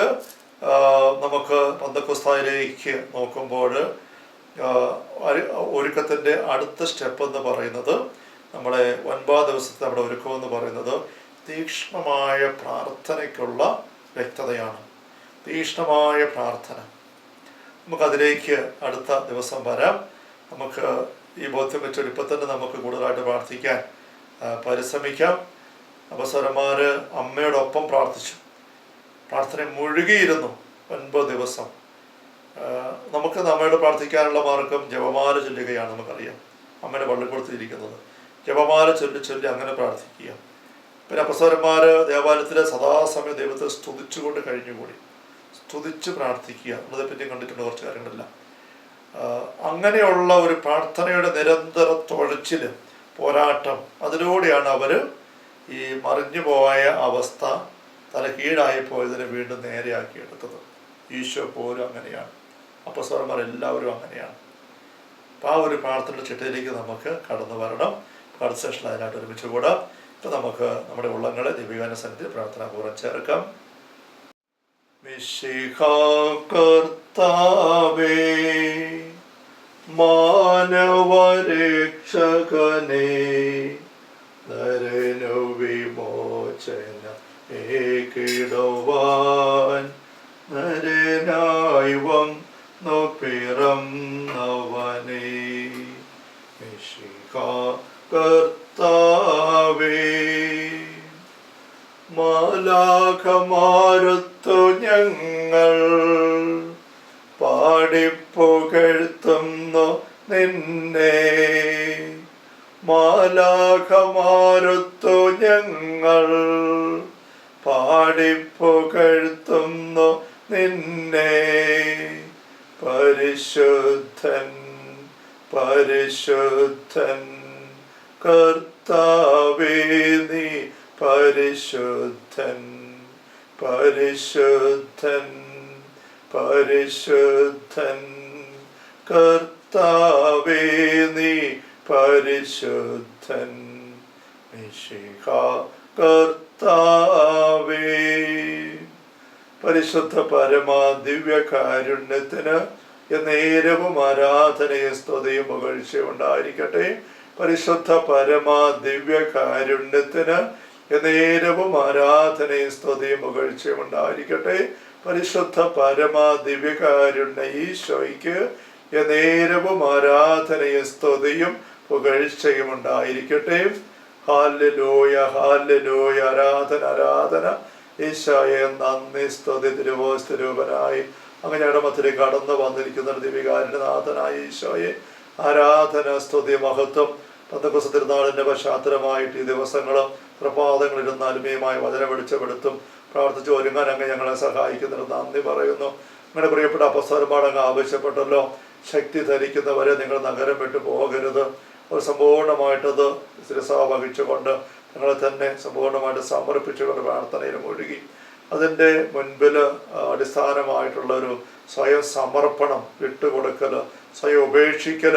നമുക്ക് പെന്തക്കോസ്തായിലേക്ക് നോക്കുമ്പോൾ ഒരുക്കത്തിൻ്റെ അടുത്ത സ്റ്റെപ്പ് എന്ന് പറയുന്നത്, നമ്മളെ 9 ദിവസത്തെ നമ്മുടെ ഒരുക്കം എന്ന് പറയുന്നത് തീക്ഷ്ണമായ പ്രാർത്ഥനയ്ക്കുള്ള വ്യക്തതയാണ്. തീക്ഷ്ണമായ പ്രാർത്ഥന. നമുക്കതിലേക്ക് അടുത്ത ദിവസം വരാം. നമുക്ക് ഈ ബോധ്യം വെച്ചൊരു ഇപ്പം തന്നെ നമുക്ക് കൂടുതലായിട്ട് പ്രാർത്ഥിക്കാൻ പരിശ്രമിക്കാം. അപ്പസ്തലന്മാർ അമ്മയോടൊപ്പം പ്രാർത്ഥിച്ചു, പ്രാർത്ഥന മുഴുകിയിരുന്നു 9 ദിവസം. നമുക്ക് അമ്മയോട് പ്രാർത്ഥിക്കാനുള്ള മാർഗം ജപമാല ചൊല്ലുകയാണ്. നമുക്കറിയാം അമ്മയുടെ പള്ളിക്കൂടത്തിലിരിക്കുന്നത് ജപമാല ചൊല്ലി അങ്ങനെ പ്രാർത്ഥിക്കുക. പിന്നെ അപ്പസ്തലന്മാർ ദേവാലയത്തിലെ സദാസമയം ദൈവത്തെ സ്തുതിച്ചുകൊണ്ട് കഴിഞ്ഞുകൂടി, സ്തുതിച്ച് പ്രാർത്ഥിക്കുക. നമ്മളതെപ്പറ്റി കണ്ടിട്ടുണ്ട് കുറച്ച് കാര്യങ്ങളെല്ലാം. അങ്ങനെയുള്ള ഒരു പ്രാർത്ഥനയുടെ നിരന്തര തുഴച്ചിൽ, പോരാട്ടം, അതിലൂടെയാണ് അവർ ഈ മറിഞ്ഞു പോയ അവസ്ഥ, തല കീഴായി പോയതിനെ വീണ്ടും നേരെയാക്കിയെടുത്തത്. ഈശോ പോലും അങ്ങനെയാണ്, അപ്പസ്തലന്മാർ എല്ലാവരും അങ്ങനെയാണ്. അപ്പം ആ ഒരു പ്രാർത്ഥനയുടെ ചിട്ടയിലേക്ക് നമുക്ക് കടന്നു വരണം. അടുത്ത സെഷനിൽ അതിനായിട്ട് ഒരുമിച്ച് കൂടാം. ഇപ്പം നമുക്ക് നമ്മുടെ ഉള്ളങ്ങളെ ദിവ്യകാരുണ്യ സന്നിധിയിൽ പ്രാർത്ഥനാപൂർവ്വം ചേർക്കാം. മിശിഹാ കർത്താവേ, മാനവരക്ഷകനേ, നരനു വിമോചന ഏകിടുവാൻ നരനായി വന്നു പിറന്നവനേ, മിശിഹാ കർത്താവേ, മാലാഖമാരുത്തു ഞങ്ങൾ പാടിപ്പുകഴ്ത്തുന്നു നിന്നെ, മാലാഖമാരുത്തു ഞങ്ങൾ പാടിപ്പുകഴ്ത്തുന്നു നിന്നെ, പരിശുദ്ധൻ പരിശുദ്ധൻ കർത്താവേ നീ പരിശുദ്ധൻ, പരിശുദ്ധൻ പരിശുദ്ധൻ കർത്താവേ നീ പരിശുദ്ധൻ, മിശിഹാ കർത്താവേ. പരിശുദ്ധ പരമാ ദിവ്യകാരുണ്യത്തിന് എന്നേരവും ആരാധനയും സ്തുതിയും പുകഴ്ചയും ഉണ്ടായിരിക്കട്ടെ. പരിശുദ്ധ പരമാ ദിവ്യകാരുണ്യത്തിന് എന്നേരവും ആരാധനയും സ്തുതിയും പുകഴ്ചയും ഉണ്ടായിരിക്കട്ടെ. പരിശുദ്ധ പരമാ ദിവ്യകാരുണ്യ ഈശോയ്ക്ക് എന്നേരവും ആരാധനയും സ്തുതിയും പുകഴ്ചയും ഉണ്ടായിരിക്കട്ടെ. Hallelujah hallelujah. ആരാധന ആരാധന. ഈശോയെ നന്ദി, സ്തുതി. തിരുവോസ്തരൂപനായി അങ്ങ് ഞങ്ങളുടെ മധ്യത്തിൽ കടന്നു വന്നിരിക്കുന്ന ദിവ്യകാരുണ്യനാഥനായ ഈശോയെ ആരാധന, സ്തുതി, മഹത്വം പെന്തക്കോസ്ത് തിരുനാളിൻ്റെ പശ്ചാത്തലമായിട്ട് ഈ ദിവസങ്ങൾ പ്രഭാതങ്ങളിരുന്ന് ആത്മീയമായ വചനം വെളിച്ചപ്പെടുത്തും പ്രാർത്ഥിച്ച് ഒരുങ്ങാൻ അങ്ങ് ഞങ്ങളെ സഹായിക്കുന്നതിന് നന്ദി പറയുന്നു. നിങ്ങളുടെ പ്രിയപ്പെട്ട അപ്പസ്തലന്മാർ അങ്ങ് ആവശ്യപ്പെട്ടല്ലോ, ശക്തി ധരിക്കുന്നവരെ നിങ്ങൾ നഗരം വിട്ടു പോകരുത്. ഒരു സമ്പൂർണ്ണമായിട്ടത് ശിരസാ വഹിച്ചുകൊണ്ട് ഞങ്ങളെ തന്നെ സമ്പൂർണ്ണമായിട്ട് സമർപ്പിച്ചുകൊണ്ട് പ്രാർത്ഥനയിലും ഒഴുകി അതിൻ്റെ മുൻപിൽ അടിസ്ഥാനമായിട്ടുള്ളൊരു സ്വയം സമർപ്പണം, വിട്ടുകൊടുക്കൽ, സ്വയം ഉപേക്ഷിക്കൽ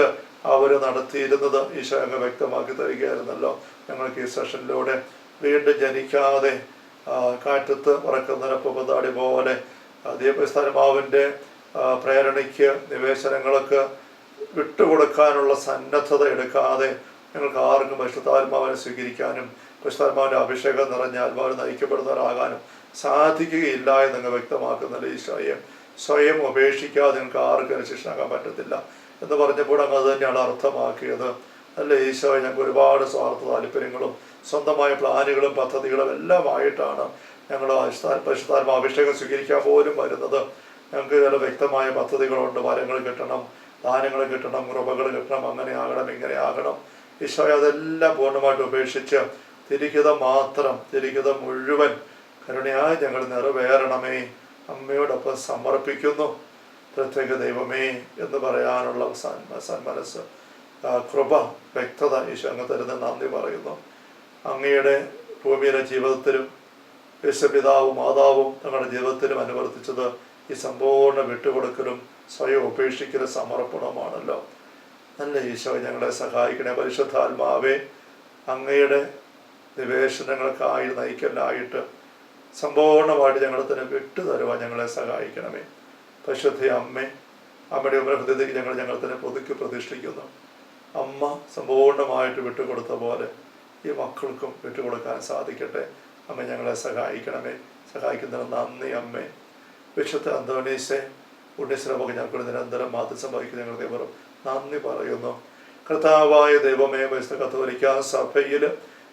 അവർ നടത്തിയിരുന്നത് ഈശോ അങ്ങ് വ്യക്തമാക്കി തരികയായിരുന്നല്ലോ. ഞങ്ങൾക്ക് ഈ സെഷനിലൂടെ വീണ്ടും ജനിക്കാതെ കാറ്റത്ത് പറക്കുന്നതിനൊപ്പതാടി പോലെ ദൈവസ്ഥാനമാവിൻ്റെ പ്രേരണയ്ക്ക് നിവേശനങ്ങൾക്ക് വിട്ടുകൊടുക്കാനുള്ള സന്നദ്ധത എടുക്കാതെ ഞങ്ങൾക്ക് ആർക്കും പരിശുദ്ധാത്മാവിനെ സ്വീകരിക്കാനും പരിശുദ്ധാത്മാവിൻ്റെ അഭിഷേകം നിറഞ്ഞ ആത്മാവിനെ നയിക്കപ്പെടുന്നവരാകാനും സാധിക്കുകയില്ല എന്നങ്ങ് വ്യക്തമാക്കുന്നില്ല. ഈശോയെ സ്വയം ഉപേക്ഷിക്കാതെ നിങ്ങൾക്ക് ആർക്കും ശിക്ഷനാക്കാൻ പറ്റത്തില്ല എന്ന് പറഞ്ഞപ്പോൾ അങ്ങ് അത് തന്നെയാണ് അർത്ഥമാക്കിയത്. അല്ല ഈശോയെ, ഞങ്ങൾക്ക് ഒരുപാട് സ്വാർത്ഥ താല്പര്യങ്ങളും സ്വന്തമായ പ്ലാനുകളും പദ്ധതികളും എല്ലാമായിട്ടാണ് ഞങ്ങൾ പരിശുദ്ധാത്മാ അഭിഷേകം സ്വീകരിക്കാൻ പോലും വരുന്നത്. ഞങ്ങൾക്ക് ചില വ്യക്തമായ പദ്ധതികളുണ്ട്. വരങ്ങൾ കിട്ടണം, ദാനങ്ങൾ കിട്ടണം, കൃപകൾ കിട്ടണം, അങ്ങനെ ആകണം, ഇങ്ങനെ ആകണം. ഈശോയെ അതെല്ലാം പൂർണ്ണമായിട്ട് ഉപേക്ഷിച്ച് തിരിഹിതം മാത്രം, തിരിഹിതം മുഴുവൻ കരുണയായി ഞങ്ങൾ നിറവേറണമേ, അമ്മയോടൊപ്പം സമർപ്പിക്കുന്നു പ്രത്യേക ദൈവമേ എന്ന് പറയാനുള്ള സന്മനസ്, കൃപ, വ്യക്തത ഈശോ അങ്ങ് തരുന്ന നന്ദി പറയുന്നു. അങ്ങയുടെ ഭൂമിയിലെ ജീവിതത്തിലും യേശുപിതാവും മാതാവും തങ്ങളുടെ ജീവിതത്തിലും അനുവർത്തിച്ചത് ഈ സമ്പൂർണ്ണ വിട്ടുകൊടുക്കലും സ്വയം ഉപേക്ഷിക്കലും സമർപ്പണമാണല്ലോ. നല്ല ഈശോ ഞങ്ങളെ സഹായിക്കണേ. പരിശുദ്ധാത്മാവേ, അങ്ങയുടെ നിവേശനങ്ങൾക്കായി നയിക്കലായിട്ട് സമ്പൂർണ്ണമായിട്ട് ഞങ്ങളെ തന്നെ വിട്ടു തരുവാൻ ഞങ്ങളെ സഹായിക്കണമേ. പരിശുദ്ധ അമ്മേ, അമ്മയുടെ ഹൃദയത്തിൽ ഞങ്ങൾ തന്നെ പുതുക്കി പ്രതിഷ്ഠിക്കുന്നു. അമ്മ സമ്പൂർണ്ണമായിട്ട് വിട്ടുകൊടുത്ത പോലെ ഈ മക്കൾക്കും വിട്ടുകൊടുക്കാൻ സാധിക്കട്ടെ. അമ്മ ഞങ്ങളെ സഹായിക്കണമേ. സഹായിക്കുന്നതിന് നന്ദി അമ്മേ. വിശുദ്ധ അന്തോണീസെ, ഉണ്ണീശ്വരമൊക്കെ ഞങ്ങൾക്ക് നിരന്തരം മാറ്റി സംഭവിക്കുന്ന ഞങ്ങൾ ദൈവം നന്ദി പറയുന്നു. കർത്താവായ ദൈവമേ, പരിശുദ്ധ കത്തോലിക്കാ സഭയിൽ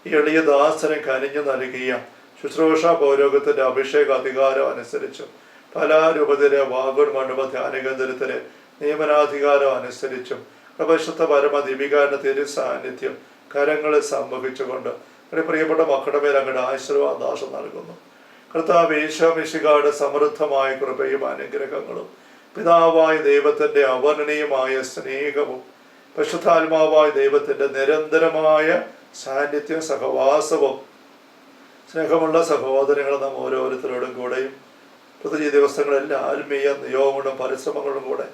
ഈ എളിയ ദാസനെ കനിഞ്ഞു നൽകിയ ശുശ്രൂഷ പൗരോഗത്തിന്റെ അഭിഷേക അധികാരം അനുസരിച്ചും പല രൂപത്തിലെ വാഗൂർ മണ്ഡപ ധ്യാന കേന്ദ്രത്തിലെ നിയമനാധികാരം അനുസരിച്ചും പരിശുദ്ധ പരമ ദീപികാരന്റെ തിരു സാന്നിധ്യം കരങ്ങളിൽ സംഭവിച്ചുകൊണ്ട് എൻ്റെ പ്രിയപ്പെട്ട മക്കളുടെ മേൽ അങ്ങയുടെ ആശീർവാദാശം നൽകുന്നു. കർത്താവ് ഈശോ മിശിഹായുടെ സമൃദ്ധമായ കൃപയും അനുഗ്രഹങ്ങളും പിതാവായ ദൈവത്തിന്റെ അവർണ്ണനീയമായ സ്നേഹവും പരിശുദ്ധാത്മാവായ ദൈവത്തിന്റെ നിരന്തരമായ സാന്നിധ്യം സഹവാസവും സ്നേഹമുള്ള സഹോദരങ്ങൾ നാം ഓരോരുത്തരോടും കൂടെയും പ്രത്യേക ദിവസങ്ങളെല്ലാം ആത്മീയ നിയോഗങ്ങളും പരിശ്രമങ്ങളും കൂടെ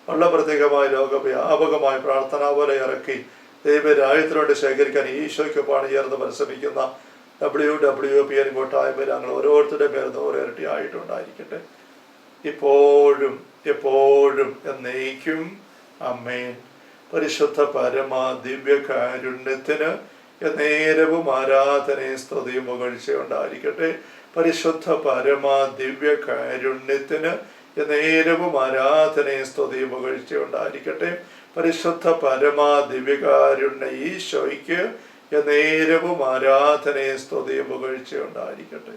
വളരെ പ്രത്യേകമായ ലോകവ്യാപകമായ പ്രാർത്ഥന പോലെ ഇറക്കി ദൈവരാജ്യത്തിനോട് ശേഖരിക്കാൻ ഈശോയ്ക്ക് പണിയേർന്ന് പരിശ്രമിക്കുന്ന WWPN കൂട്ടായ്മയിൽ ഞങ്ങൾ ഓരോരുത്തരുടെ പേര് ഓരോരട്ടി ആയിട്ടുണ്ടായിരിക്കട്ടെ, ഇപ്പോഴും എപ്പോഴും എന്നേക്കും. അമ്മേൻ. പരിശുദ്ധ പരമ ദിവ്യകാരുണ്യത്തിന് നേരവും ആരാധനയും സ്തുതിയും പുകഴ്ചയുണ്ടായിരിക്കട്ടെ. പരിശുദ്ധ പരമ ദിവ്യകാരുണ്യത്തിന് നേരവും ആരാധനയും സ്തുതിയും പുകഴ്ചയുണ്ടായിരിക്കട്ടെ. പരിശുദ്ധ പരമ ദിവ്യകാരുണ്യ ഈശോയ്ക്ക് നേരവും ആരാധനയും സ്തുതിയും പുകഴ്ചയുണ്ടായിരിക്കട്ടെ.